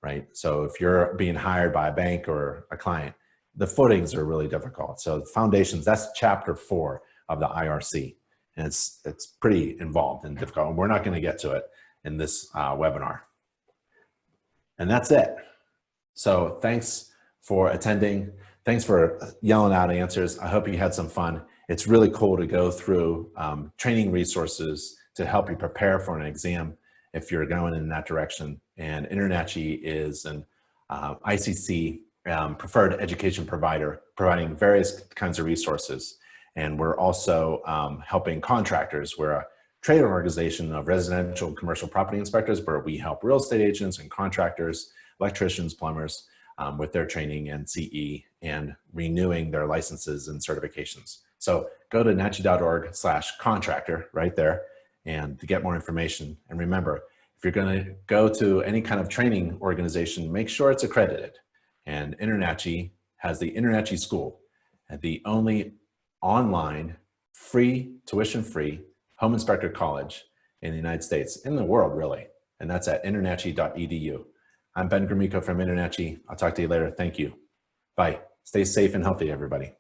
right? So if you're being hired by a bank or a client, the footings are really difficult. So foundations, that's chapter 4 of the IRC. And it's pretty involved and difficult. And we're not going to get to it in this webinar. And that's it. So thanks for attending. Thanks for yelling out answers. I hope you had some fun. It's really cool to go through training resources to help you prepare for an exam if you're going in that direction. And InterNACHI is an ICC preferred education provider, providing various kinds of resources. And we're also helping contractors. We're a trade organization of residential and commercial property inspectors, where we help real estate agents and contractors, electricians, plumbers with their training and CE and renewing their licenses and certifications. So go to nachi.org/contractor right there and to get more information. And remember, if you're going to go to any kind of training organization, make sure it's accredited. And InterNACHI has the InterNACHI School, the only online, free, tuition-free home inspector college in the United States, in the world really. And that's at internachi.edu. I'm Ben Gromyko from InterNACHI. I'll talk to you later. Thank you. Bye. Stay safe and healthy, everybody.